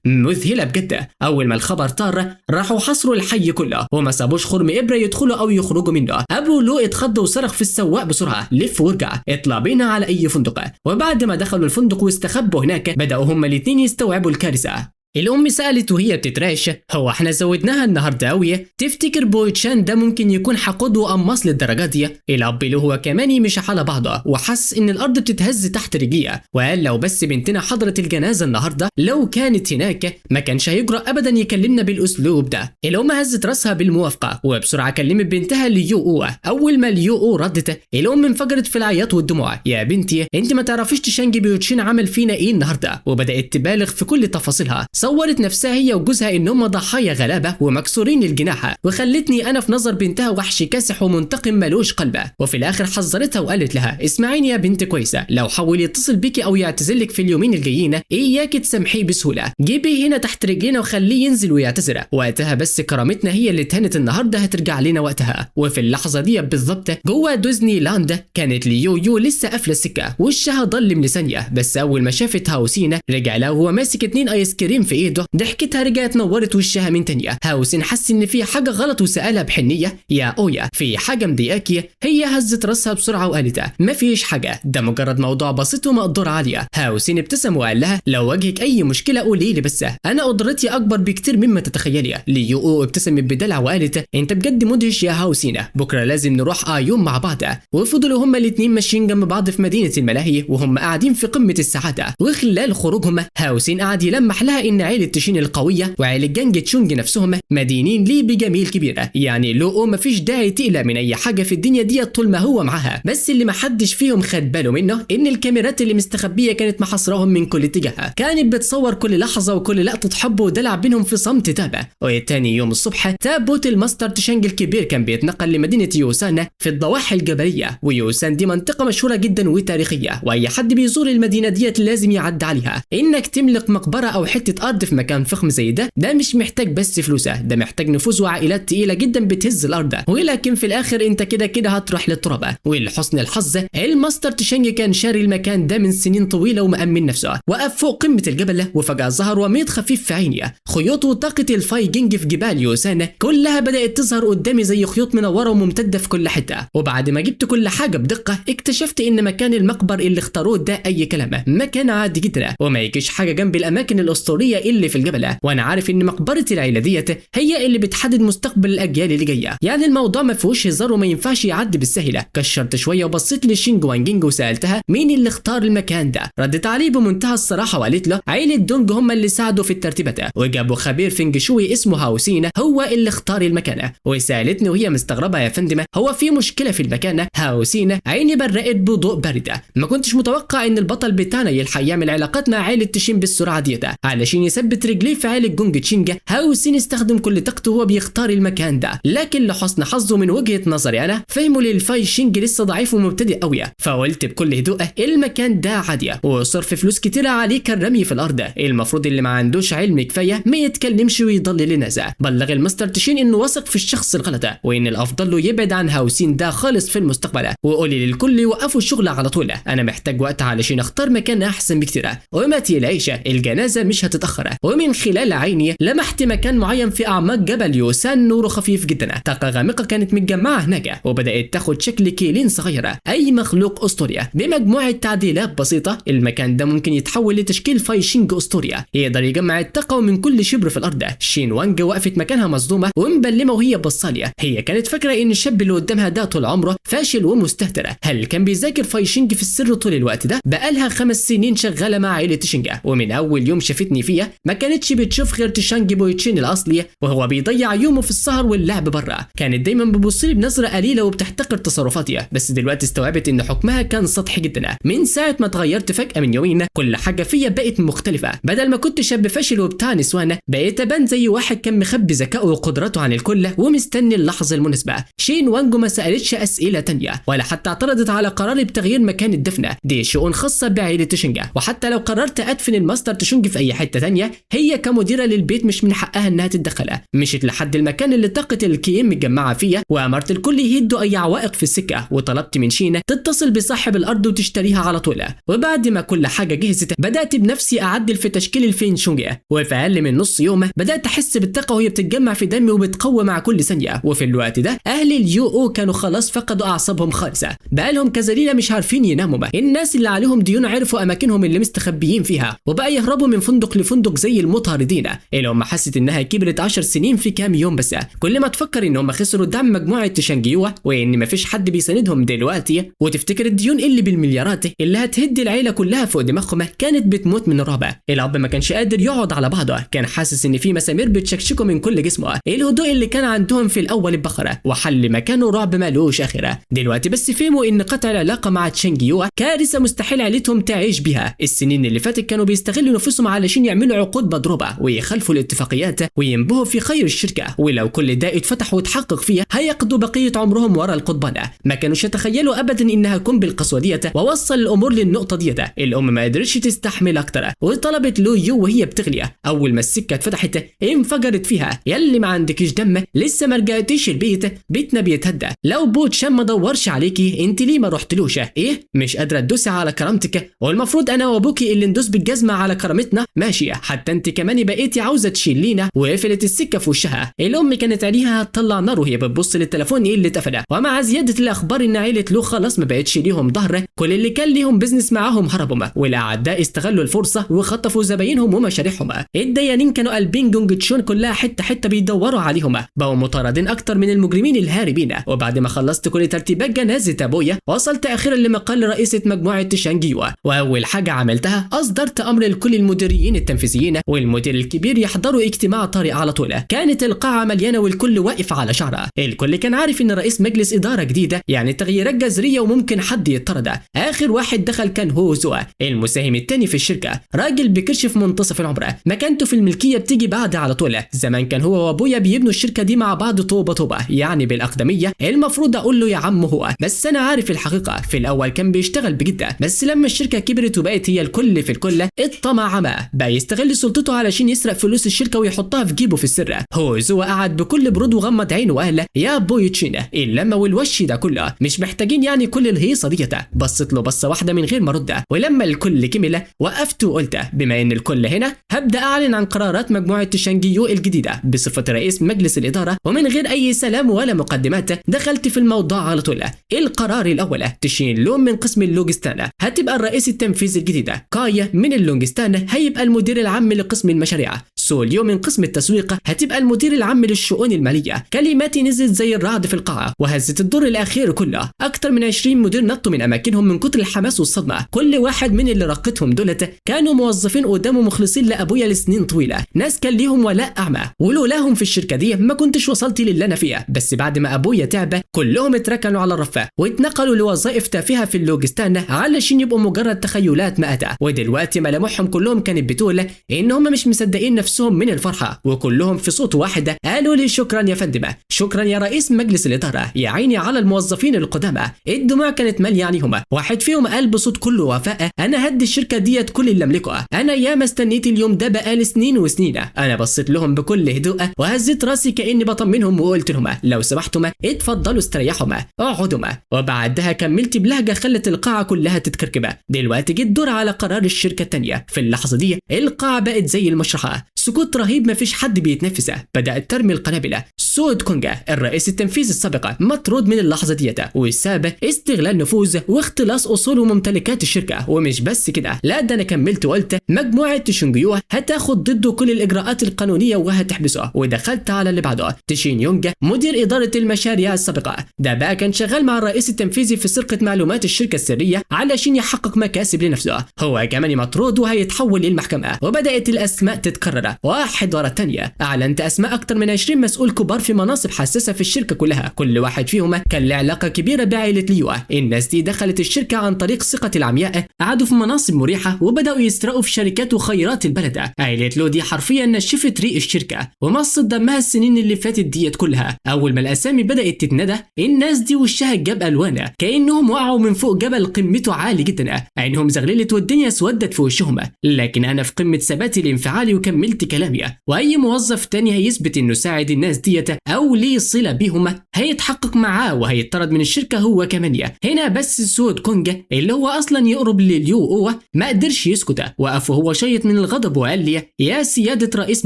مذهله بجد. اول ما الخبر طار راحوا حصروا الحي كله وما سابوش خرم ابره يدخلوا او يخرجوا منه. ابو لو اتخض وصرخ في السواق بسرعه لف وارجع اطلع بينا على اي فندق. وبعد ما دخلوا الفندق واستخبوا هناك بداوا هما الاثنين يستوعبوا الكارثه. الام سالت وهي بتترعش هو احنا زودناها النهارده قوي؟ تفتكر باي تشان ده ممكن يكون حقود وقماص للدرجه دي؟ الاب اللي هو كمان مش على بعضه وحس ان الارض بتتهز تحت رجليه وقال لو بس بنتنا حضرت الجنازه النهارده لو كانت هناك ما كانش هيجرأ ابدا يكلمنا بالاسلوب ده. الام هزت راسها بالموافقه وبسرعه كلمت بنتها ليو. اول ما ليو ردت الام انفجرت في العياط والدموع. يا بنتي انت ما تعرفيش تشانج بيوتشين عمل فينا ايه النهارده؟ وبدات تبالغ في كل تفاصيلها. صورت نفسها هي وجوزها انهم ضحايا غلابه ومكسورين الجناح، وخلتني انا في نظر بنتها وحش كاسح ومنتقم ملوش قلبه. وفي الاخر حذرتها وقالت لها اسمعيني يا بنت كويسه، لو حاول يتصل بيكي او يعتذرلك في اليومين الجايين اياكي تسامحيه بسهوله، جيبيه هنا تحت رجلينا وخليه ينزل ويعتذر، وقتها بس كرامتنا هي اللي اتهنت النهارده هترجع لنا وقتها. وفي اللحظه دي بالظبط جوه ديزني لاند كانت ليو لسه قافله السكه، وشها ضل من ثانيه، بس اول ما شافت هاوسينا رجع لها وهو ماسك 2 ايس كريم في في ايده ضحكتها رجعت نورت وشها من تانية. هاوسين حس ان في حاجه غلط وسالها بحنيه: يا اويا في حاجه مضايقاكي؟ هي هزت راسها بسرعه وقالت: مفيش حاجه، ده مجرد موضوع بسيط ومقدور عليه. هاوسين ابتسم وقال لها: لو واجهك اي مشكله قولي لي، بس انا قدرتي اكبر بكتير مما تتخيلي. ليو ابتسمت بدلع وقالت: انت بجد مدهش يا هاوسين، بكره لازم نروح يوم مع بعض. وفضلوا هما الاثنين ماشيين جنب بعض في مدينه الملاهي وهم قاعدين في قمه السعاده. وخلال خروجهم هاوسين قعد يلمح لها ان عيله تشين القويه وعيله جانج تشونج نفسهم مدينين ليه بجميل كبير، يعني لو مفيش داعي تقلق من اي حاجه في الدنيا دي طول ما هو معاها. بس اللي محدش فيهم خد باله منه ان الكاميرات اللي مستخبيه كانت محاصراهم من كل اتجاه، كانت بتصور كل لحظه وكل لقطه حب ودلع بينهم في صمت تابع. وتاني يوم الصبح تابوت الماستر تشانج الكبير كان بيتنقل لمدينه يوسان في الضواحي الجبليه، ويوسان دي منطقه مشهوره جدا وتاريخيه، واي حد بيزور المدينه ديت لازم يعدي عليها. انك تملك مقبره او حته ارض في مكان فخم زي ده مش محتاج بس فلوسه، ده محتاج نفوذ وعائلات تقيله جدا بتهز الارض، ولكن في الاخر انت كده هتروح للتراب. ولحسن الحظ الماستر تشانج كان شاري المكان ده من سنين طويله ومأمن نفسه. وقف فوق قمه الجبل وفجاه ظهر وميض خفيف في عيني. خيوط وطاقه الفاي جينج في جبال يوسان كلها بدات تظهر قدامي زي خيوط منوره وممتده في كل حته. وبعد ما جبت كل حاجه بدقه اكتشفت ان مكان المقبر اللي اختاروه ده اي كلام، مكان عادي جدا وما يجيش حاجه جنب الاماكن الاسطوريه اللي في الجبل. وانا عارف ان مقبره العيله ديت هي اللي بتحدد مستقبل الاجيال اللي جايه، يعني الموضوع ما فيهوش هزار وما ينفعش يعدي بالسهله. كشرت شويه وبصيت لشينج وانجينج وسالتها مين اللي اختار المكان ده. ردت عليه بمنتهى الصراحه وقالت له: عيله دونج هم اللي ساعدوا في الترتيبات، وجابوا خبير فينج شوي اسمه هاوسين هو اللي اختار المكان. وسالتني وهي مستغربه: يا فندم هو في مشكله في المكان؟ هاوسين عيني برقت بضوء بارده، ما كنتش متوقع ان البطل بتاعنا يلحق يعمل علاقات مع عيله تشين بالسرعه ديت علشان يثبت رجليه في عيله جونج تشينج. هاوسين استخدم كل طاقته وهو بيختار المكان ده، لكن لحسن حظه من وجهه نظري انا فهمه للفاي شينج لسه ضعيف ومبتدئ قوي. فقلت بكل هدوء: المكان ده عادي وصرف فلوس كتيره عليه كالرمي في الارض، المفروض اللي ما عندوش علم كفايه ما يتكلمش ويضلل الناس. بلغ المستر تشين انه واثق في الشخص الغلط وان الافضل له يبعد عن هاوسين ده خالص في المستقبل، وقولي للكل يوقفوا الشغل على طول، انا محتاج وقت علشان اختار مكان احسن بكتير. وما تقلقيش الجنازه مش هتتاخر. ومن خلال عيني لمحت مكان معين في اعماق جبل يوسان نوره خفيف جدا، طاقه غامقه كانت متجمعه هناك وبدات تاخد شكل كيلين صغيره، اي مخلوق اسطوري. بمجموعه تعديلات بسيطه المكان ده ممكن يتحول لتشكيل فاي شينج اسطوريه يقدر يجمع الطاقه من كل شبر في الارض. شين وانج وقفت مكانها مصدومه ومبلمه وهي بصاليه، هي كانت فاكره ان الشاب اللي قدامها ده طول عمره فاشل ومستهتر. هل كان بيذاكر فاي شينج في السر طول الوقت ده؟ بقالها 5 سنين شغاله مع عيله تشينج، ومن اول يوم شافتني فيها ما كانتش بتشوف غير تشانج بويتشين الاصلي وهو بيضيع يومه في السهر واللعب بره. كانت دايما بتبص لي بنظره قليله وبتحتقر تصرفاتي، بس دلوقتي استوعبت ان حكمها كان سطحي جدا. من ساعه ما اتغيرت فجاه من يومين كل حاجه فيا بقت مختلفه، بدل ما كنت شاب فاشل وبتاع نسوان بقيت ابان زي واحد كان مخبي ذكائه وقدراته عن الكل ومستني اللحظه المناسبه. شين وانجو ما سالتش اسئله تانية ولا حتى اعترضت على قراري بتغيير مكان الدفن، دي شؤون خاصه بعيله تشينج. وحتى لو قررت ادفن الماستر تشينج في اي حته تانية هي كمديره للبيت مش من حقها انها تتدخل. مشيت لحد المكان اللي طاقه الكيم متجمعه فيه وامرت الكل يهدوا اي عوائق في السكه، وطلبت من شين تتصل بصاحب الارض وتشتريها على طول. وبعد ما كل حاجه جهزت بدات بنفسي اعدل في تشكيل الفين شونج، وفي اقل من نص يوم بدات احس بالطاقه وهي بتتجمع في دمي وبتقوى مع كل ثانيه. وفي الوقت ده اهل اليو او كانوا خلاص فقدوا اعصابهم خالص، بقالهم كذا ليله مش عارفين يناموا. الناس اللي عليهم ديون عرفوا اماكنهم اللي مستخبيين فيها وبقى يهربوا من فندق لفندق زي المطاردين. الام حست انها كبرت 10 سنين في كام يوم بس، كل ما تفكر ان هم خسروا دعم مجموعه تشانجيوا وان مفيش حد بيساندهم دلوقتي وتفتكر الديون اللي بالمليارات اللي هتهد العيله كلها فوق دماغهم كانت بتموت من الرعب. الاب ما كانش قادر يقعد على بعضه، كان حاسس ان في مسامير بتشكشكه من كل جسمه. الهدوء اللي كان عندهم في الاول اتبخر وحل مكانه رعب مالوش اخره. دلوقتي بس فهموا ان قطع العلاقه مع تشانجيوا كارثه مستحيل عيلتهم تعيش بيها. السنين اللي فاتت كانوا بيستغلوا نفوسهم علشان يعملوا عقود مضروبه ويخالفوا الاتفاقيات وينبهوا في خير الشركه، ولو كل ده اتفتح واتحقق فيها هيقضوا بقيه عمرهم ورا القضبان. ما كانوش يتخيلوا ابدا انها تكون بالقسوه ديت. ووصل الامور للنقطه ديت الام ما قدرتش تستحمل اكتر وطلبت له يو وهي بتغلي. اول ما السكه اتفتحت انفجرت فيها: ياللي ما عندكيش دم لسه ما رجعتيش البيت، بيتنا بيتهدى. لو بوتشان ما دورش عليكي انت ليه ما رحتلوش؟ ايه مش قادره تدوسي على كرامتك؟ والمفروض انا وابوكي اللي ندوس بالجزمه على كرامتنا؟ ماشي حتى انت كمان بقيتي عاوزه تشيلينا، وقفلت السكه في وشها. الام كانت عليها هتطلع نار وهي بتبص للتليفون اللي اتقفل، ومع زياده الاخبار ان عيله لو خلاص ما بقتش ليهم ظهر، كل اللي كان ليهم بزنس معاهم هربوا، والاعداء استغلوا الفرصه وخطفوا زباينهم ومشاريعهم. الديانين كانوا قلبين جونج تشون كلها حته حته بيدوروا عليهم، بقوا مطاردين اكتر من المجرمين الهاربين. وبعد ما خلصت كل ترتيبات جنازه ابويا وصلت اخيرا لمقال رئيسه مجموعه شانجيوا، واول حاجه عملتها اصدرت امر لكل المديرين التنفيذيين والمدير الكبير يحضروا اجتماع طارئ على طول. كانت القاعه مليانه والكل واقف على شعره، الكل كان عارف ان رئيس مجلس اداره جديده يعني تغييرات جذريه وممكن حد يطرد. اخر واحد دخل كان هو زوا المساهم الثاني في الشركه، راجل بكرش في منتصف العمر، مكانته في الملكيه بتيجي بعد على طول. زمان كان هو وابويا بيبنوا الشركه دي مع بعض طوبه طوبه، يعني بالاقدميه المفروض اقول له يا عم هو، بس انا عارف الحقيقه في الاول كان بيشتغل بجد، بس لما الشركه كبرت وبقت هي الكل في الكل الطمع عمى، بقى يستغل سلطته علشان يسرق فلوس الشركه ويحطها في جيبه في السر. هو زوا قعد بكل برود وغمض عينه وقال يا بوي تشين اللمه والوش ده كله مش محتاجين يعني كل الهيصه ديت. بصت له بصه واحده من غير ما رد، ولما الكل كمل وقفت وقلت بما ان الكل هنا هبدا اعلن عن قرارات مجموعه شانجيو الجديده بصفه رئيس مجلس الاداره. ومن غير اي سلام ولا مقدمات دخلت في الموضوع على طول. القرار الاول تشين لون من قسم اللوجستان هتبقى الرئيس التنفيذي الجديد، كايا من اللوجستان هيبقى المدير العام لقسم المشاريع، سوليو من قسم التسويق هتبقى المدير العام للشؤون الماليه. كلماتي نزلت زي الرعد في القاعه وهزت الدور الاخير كله. اكتر من 20 مدير نطوا من اماكنهم من كتر الحماس والصدمه، كل واحد من اللي رقتهم دولت كانوا موظفين قدامه مخلصين لابويا لسنين طويله، ناس كان ليهم ولاء اعمى، ولولاهم في الشركه دي ما كنتش وصلت للي انا فيها. بس بعد ما ابويا تعب كلهم اتركنوا على الرفه واتنقلوا لوظائف تافهه في اللوجستان علشان يبقوا مجرد تخيلات مآتة. ودلوقتي ملامحهم كلهم كانت بتقول ان هم مش مصدقين نفسهم من الفرحه، وكلهم في صوت واحد قالوا لي شكرا يا فندم، شكرا يا رئيس مجلس الاداره، يا عيني على الموظفين القدامى. الدموع كانت ماليه عينيهم، واحد فيهم قال بصوت كله وفاء انا هدي الشركه ديت كل اللي املكه، انا ياما استنيت اليوم ده بقالي سنين وسنين. انا بصيت لهم بكل هدوء وهزيت راسي كاني بطمنهم وقلت لهم لو سمحتم اتفضلوا استريحوا اقعدوا. وبعدها كملت بلهجه خلت القاعه كلها تتكركب. دلوقتي جه الدور على قرار الشركه الثانيه. في اللحظه دي القاعه بقت زي المشرحه، سكوت رهيب مفيش حد بيتنفسه. بدأت ترمي القنابل. سود كونجا الرئيس التنفيذي السابق مطرود من اللحظه ديت، والسبب استغلال نفوذ واختلاس اصول وممتلكات الشركه. ومش بس كده، لا ده انا كملت وقلت مجموعه تشينجيو هتاخد ضده كل الاجراءات القانونيه وهتحبسه. ودخلت على اللي بعده، تشين يونج مدير اداره المشاريع السابقه، ده بقى كان شغال مع الرئيس التنفيذي في سرقه معلومات الشركه السريه علشان يحقق مكاسب لنفسه. هو كمان مطرود وهيتحول للمحكمه. وبدات الاسماء تتكرر واحد ورا الثانيه. اعلنت اسماء اكتر من 20 مسؤول كبار في مناصب حساسه في الشركه كلها، كل واحد فيهم كان له علاقه كبيره بعائله ليوا. الناس دي دخلت الشركه عن طريق ثقه العمياء، قعدوا في مناصب مريحه وبداوا يسرقوا في شركات وخيرات البلد. عائله لو دي حرفيا نشفت ريق الشركه ومصت دمها السنين اللي فاتت ديت كلها. اول ما الاسامي بدات تتندى الناس دي وشها جاب الوان كانهم وقعوا من فوق جبل قمته عالي جدا، عينهم زغللت والدنيا اسودت في وشهم. لكن انا في قمه ثباتي الانفعالي وكملت كلامي. واي موظف تاني هيثبت انه ساعد الناس ديت او ليه صله بيهم هيتحقق معاه وهيطرد من الشركه هو كمان. هنا بس سود كونجا اللي هو اصلا يقرب لليو ما قدرش يسكت، وقف وهو شيط من الغضب وقال لي يا سياده رئيس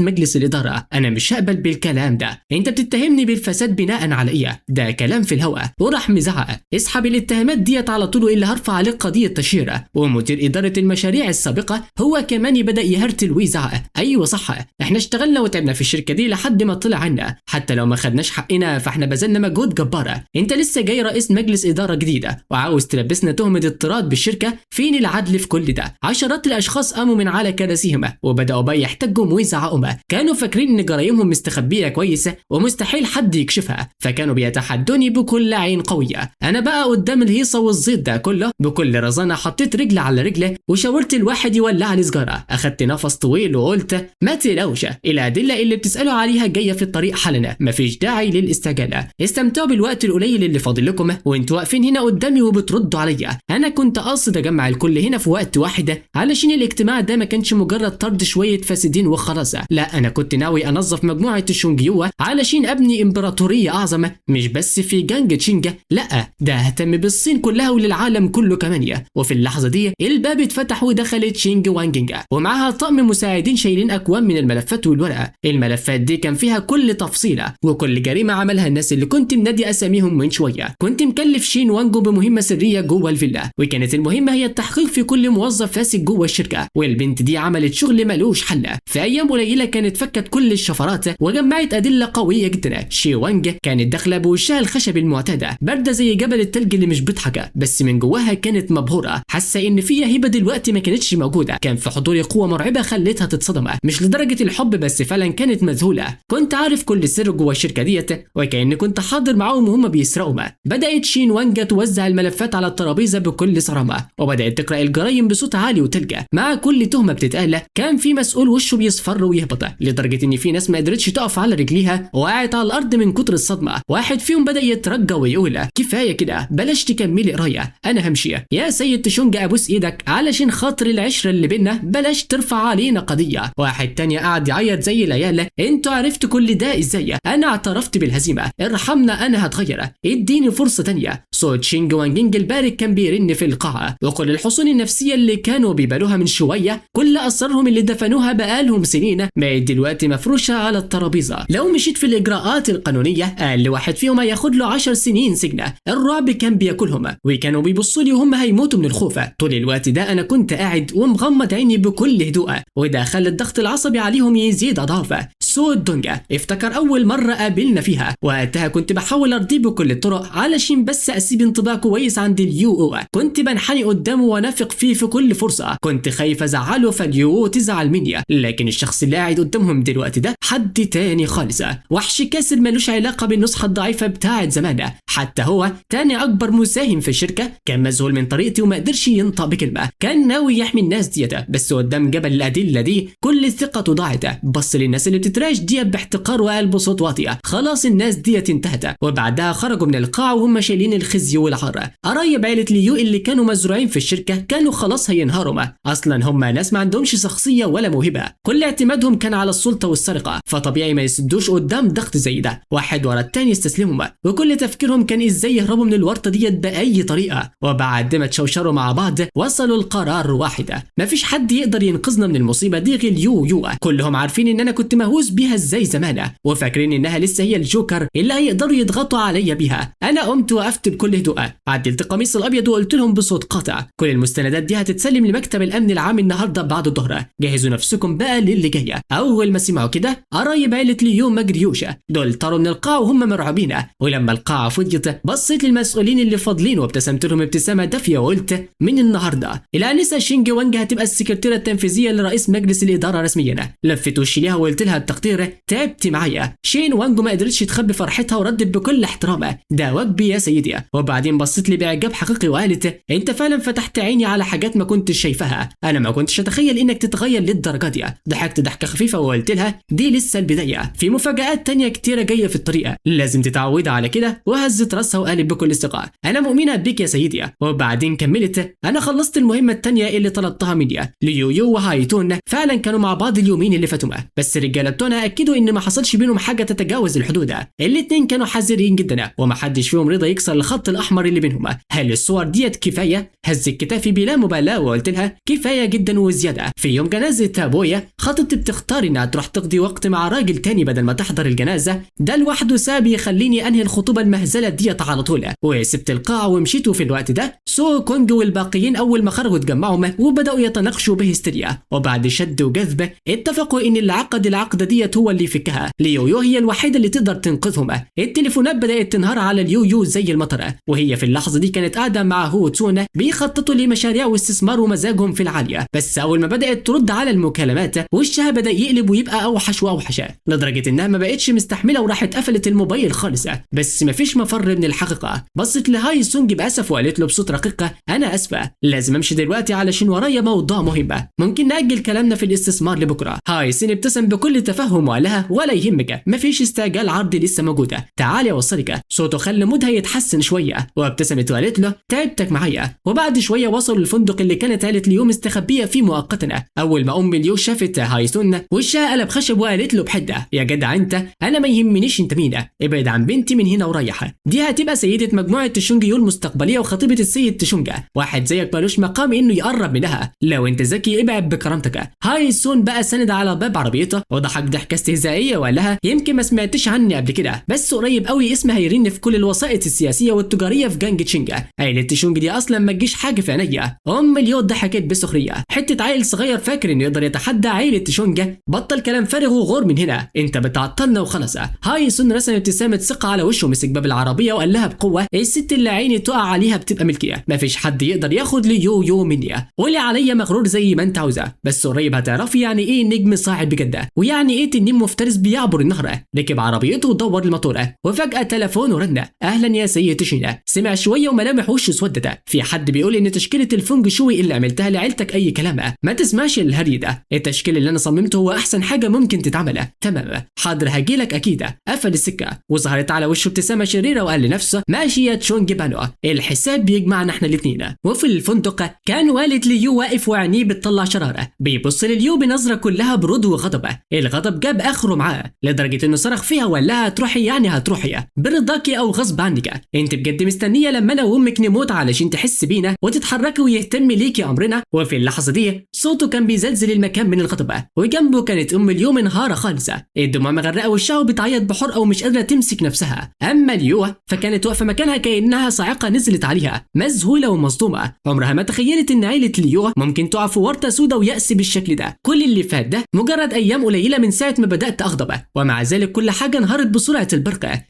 مجلس الاداره انا مش هقبل بالكلام ده، انت بتتهمني بالفساد بناء على ايه؟ ده كلام في الهواء. وراح مزعق اسحب الاتهامات ديت على طول اللي هرفع عليك قضيه تشهير. ومدير اداره المشاريع السابقه هو كمان بدا يهرتل ويزعق ايوه صح، احنا اشتغلنا وتعبنا في الشركه دي لحد ما طلع عنا، حتى لو ما خدناش حقنا فاحنا بذلنا مجهود جباره. انت لسه جاي رئيس مجلس اداره جديده وعاوز تلبسنا تهمه اضطراد بالشركه؟ فين العدل في كل ده؟ عشرات الاشخاص قاموا من على كراسيهم وبداوا بقى يحتجوا ويزعقوا، كانوا فاكرين ان جرايمهم مستخبيه كويسه ومستحيل حد يكشفها، فكانوا بيتحدوني بكل عين قويه. انا بقى قدام الهيصه والزيط ده كله بكل رزانه حطيت رجل على رجل وشاورت الواحد يولع لي سجاره. اخدت نفس طويل وقلت ما تقلقوش، الادله اللي بتسالوا عليها جايه في الطريق حالا، مفيش داعي للاستعجال. استمتعوا بالوقت القليل اللي فاضل لكم وانتوا واقفين هنا قدامي وبتردوا عليا. انا كنت قاصد اجمع الكل هنا في وقت واحد علشان الاجتماع ده ما كانش مجرد طرد شويه فاسدين وخلاص، لا انا كنت ناوي انظف مجموعه الشونجيوا علشان ابني امبراطوريه اعظم، مش بس في جانج تشينجا، لا ده اهتم بالصين كلها وللعالم كله كمان. وفي اللحظه دي الباب اتفتح ودخلت شينج وانجينج ومعاها طقم مساعدين شايلين اكوام من الملفات والورقه. الملفات دي كان فيها كل تفصيله وكل جريمه عملها الناس اللي كنت منادي اساميهم من شويه. كنت مكلف شين وانجو بمهمه سريه جوه الفيلا، وكانت المهمه هي التحقيق في كل موظف فاسد جوه الشركه، والبنت دي عملت شغل ملوش حل. في ايام قليله كانت فكت كل الشفرات وجمعت ادله قويه جدا. شي وانج كانت داخله بوشها الخشبي المعتاده، بارده زي جبل التلج اللي مش بتضحك، بس من جواها كانت مبهوره، حاسه ان فيها هبه دلوقتي ما كانتش موجوده. كان في حضوري قوه مرعبه خلتها تتصدم، مش لدرجه الحب بس فعلا كانت مذهوله. كنت عارف كل سر جوه الشركه ديت وكأني كنت حاضر معاهم وهم بيسرقوا. بدات شين وانج توزع الملفات على الترابيزه بكل صرامه، وبدات تقرا الجرايم بصوت عالي وتلج. مع كل تهمه بتتقال كان في مسؤول وشه بيصفر ويهبط، لدرجه ان في ناس ما قدرتش تقف على رجليها وقعت على الارض من كتر الصدمه. واحد فيهم بدا يترجى ويقول كفايه كده، بلاش تكملي قرايه، انا همشي. يا سيد تشونج ابوس ايدك علشان خاطر العشره اللي بينا، بلاش ترفع علينا قضيه. واحد تاني قعد يعيط زي العيال، انتوا عرفتوا كل ده ازاي؟ انا اعترفت بالهزيمه، ارحمنا انا هتغير، اديني فرصه تانيه. صوت شينج وانجينج البارد كان بيرن في القاعه، وكل الحصون النفسيه اللي كانوا بيبالوها من شويه، كل اسرارهم اللي دفنوها بقالهم سنين بقت دلوقتي مفروشه على الترابيزه. لو مشيت في الاجراءات القانونيه اقل واحد فيهم هياخد له 10 سنين سجن. الرعب كان بياكلهم وكانوا بيبصوا لي وهم هيموتوا من الخوف. طول الوقت ده انا كنت قاعد ومغمض عيني بكل هدوء، وده خلى الضغط العصبي عليهم يزيد اضعاف. صوت دونجا افتكر اول مره قابلنا فيها، وقتها كنت بحاول ارضيه بكل الطرق علشان بس اسيب انطباع كويس عند اليو. كنت بنحني قدامه وانافق فيه في كل فرصه، كنت خايف ازعله فاليو تزعل مني، لكن الشخص اللي قاعد قدامهم دلوقتي ده حد تاني خالص، وحش كاسر ملوش علاقه بالنسخه الضعيفه بتاعه زمان. حتى هو تاني اكبر مساهم في الشركه كان مذهول من طريقتي وما قدرش ينطق بكلمه. كان ناوي يحمي الناس ديت، بس قدام جبل الادله دي كل ثقته ضاعت. بص للناس اللي بتتراش ديت باحتقار وقال بصوت واطيه خلاص الناس ديت انتهت. وبعدها خرجوا من القاعه وهم شايلين الخزي والعار. قرايب عيله ليو اللي كانوا مزروعين في الشركه كانوا خلاص هينهاروا، اصلا هم ناس ما عندهمش شخصيه ولا موهبه، كل اعتمادهم كان على السلطه والسرقه، فطبيعي ما يسدوش قدام ضغط زي ده. واحد ورا التاني استسلموا، وكل تفكيرهم كان ازاي يهربوا من الورطه ديت باي طريقه. وبعد ما تشوشروا مع بعض وصلوا لقرار واحد، مفيش حد يقدر ينقذنا من المصيبه دي غير يو. كلهم عارفين ان انا كنت مهووس بيها ازاي زمان، وفاكرين انها لسه هي الجوكر اللي هيقدروا يضغطوا عليا بيها. انا قمت وقفت بكل هدوء، عدلت قميص الابيض وقلت لهم بصوت قاطع كل المستندات دي هتتسلم لمكتب الامن العام النهارده بعد الظهر، جهزوا نفسكم بقى للي جايه. اول ما سمعوا كده قرايب عيله ليو ما جريوش، دول طاروا من القاعه وهم مرعوبين. ولما القاعه فضيت بصيت للمسؤولين اللي فاضلين وابتسمت لهم ابتسامه دافيه وقلت من النهارده الانسه شينج وانج هتبقى السكرتيره التنفيذيه لرئيس مجلس الاداره رسميا. لفت وشي ليها وقلت لها التقدير تعبت معايا. شين وانج ما قدرتش تخبي فرحتها وردت بكل احترام ده واجبي يا سيدي. وبعدين بصيت لي باعجاب حقيقي وقالت انت فعلا فتحت عيني على حاجات ما كنتش شايفاها، انا ما كنتش اتخيل انك تتغير للدرجه دي. ضحكت ضحكه خفيفه وقلت لها دي لسه البدايه، في مفاجآت تانية كتيره جايه في الطريقه لازم تتعودي على كده. وهزت راسها وقالت بكل ثقه انا مؤمنه بيك يا سيدي. وبعدين كملت انا خلصت المهمه التانية اللي طلبتها مني. ليو وهايتون فعلا كانوا مع بعض اليومين اللي فاتوا، بس الرجاله بتوعنا اكدوا ان ما حصلش بينهم حاجه تتجاوز الحدود. الاتنين كانوا حذرين جدا ومحدش فيهم رضى يكسر الخط الاحمر اللي بينهم. هل الصور ديت كفايه؟ هزت كتافي بلا مبالاه وقلت لها كفايه جدا وزياده. في يوم جنازه ابويا خطيبتي بتختار انها تروح تقضي وقت مع راجل تاني بدل ما تحضر الجنازه، ده لوحده ساب يخليني انهي الخطوبه المهزله ديت على طول. وسبت القاعه ومشيت. وفي الوقت ده سو كونج والباقيين اول ما خرجوا اتجمعوا وبداوا يتناقشوا بهستيريا، وبعد شد وجذب اتفقوا ان اللي عقد العقده دي ديت هو اللي يفكها. ليو هي الوحيده اللي تقدر تنقذهم. التليفونات بدات تنهار على ليو زي المطر، وهي في اللحظه دي كانت قاعده مع هو تسون بيخططوا لمشاريع واستثمار ومزاجهم في العاليه. بس اول ما بدات ترد على المكالمات وشها بدا يقلب ويبقى اوحش واوحش، لدرجه انها ما بقتش مستحمله وراحت قفلت الموبايل خالص. بس مفيش مفر من الحقيقه. بصت لهاي سونج باسف وقالت له بصوت رقيق: انا اسفه، لازم امشي دلوقتي علشان ورايا موضوع مهم، ممكن ناجل كلامنا في الاستثمار لبكره. هاي سين ابتسم بكل تفهم وقال لها: ولا يهمك، مفيش استعجال، عرضي لسه موجوده، تعالي اوصلك. صوته خلى مودها يتحسن شويه وابتسمت وقالت له: تعبتك معايا. وبعد شويه وصلوا للفندق اللي كانت عيله ليو مستخبيه فيه مؤقتا. اول ما ليو شافت هاي سون وشها قلب خشب وقالت له بحده: يا جدع انت، انا ما يهمنيش انت مين، ابعد عن بنتي من هنا ورايح. دي هتبقى سيده مجموعه تشونج يو المستقبليه وخطيبه السيد تشونج، واحد زيك مالوش مقام انه يقرب منها، لو انت ذكي ابعد بكرامتك. هاي سون بقى سند على باب عربيته وضحك ضحكه استهزائيه وقال لها: يمكن ما سمعتش عني قبل كده، بس قريب قوي اسمها هيرن في كل الوسائط السياسيه والتجاريه في جانج تشينج. عيله تشونج دي اصلا ما تجيش حاجه في عينيا. ليو ضحكت بسخريه: حته عيل صغير فاكر انه يقدر يتحدى عيله تشونج؟ بطل كلام فارغ وغور من هنا، انت بتعطلنا وخلاص. هاي سون رسم ابتسامه ثقه على وشه ومسك باب العربيه وقال لها بقوه: الست اللي عيني تقع عليها بتبقى ملكيه، مفيش حد يقدر ياخد ليو مني. قولي عليا مغرور زي ما انت عاوزه، بس قريب هتعرفي يعني ايه نجم صاعد بجد، ويعني ايه تنين مفترس بيعبر النهر. ركب عربيته ودور الموتور، وفجاه تليفونه رن: اهلا يا سيد تشينا. سمع شويه وملامح وشه اسودت: في حد بيقول ان تشكيله الفونج شوي اللي عملتها لعيلتك اي كلام، ما تسمعش الهري ده، التشكيل اللي انا صممته هو احسن حاجه ممكن تتعمل. تمام حاضر هجيلك اكيد. قفل السكه وظهرت على وشه ابتسامه شريره وقال لنفسه: ماشي يا تشونج بانو، الحساب بيجمعنا احنا الاثنين. وفي الفندق كان والد ليو واقف وعينيه بتطلع شراره، بيبص لليو بنظره كلها برود وغضب. الغضب جاب اخره معاه لدرجه انه صرخ فيها وقال لها: هتروحي يعني هتروحي برضاكي او غصب عنك، انت بجد مستنيه لما انا وامك نموت علشان تحس بينا وتتحركي ويهتم ليكي امرنا؟ وفي اللحظه دي صوته كان بيزلزل المكان من الغضب، وجنبه كانت ليو منهاره خالصه، الدموع مغرقه وشها وبتعيط بحرقه ومش قادره تمسك نفسها. اما ليو فكانت واقفه مكانها كانها صاعقه نزلت عليها، مذهوله ومصدومه، عمرها ما تخيلت ان عيله ليو ممكن تقع في ورطه سودا ويأس بالشكل ده. كل اللي فات ده مجرد ايام قليله من ساعه ما بدات اغضب، ومع ذلك كل حاجه انهارت بسرعه البرق.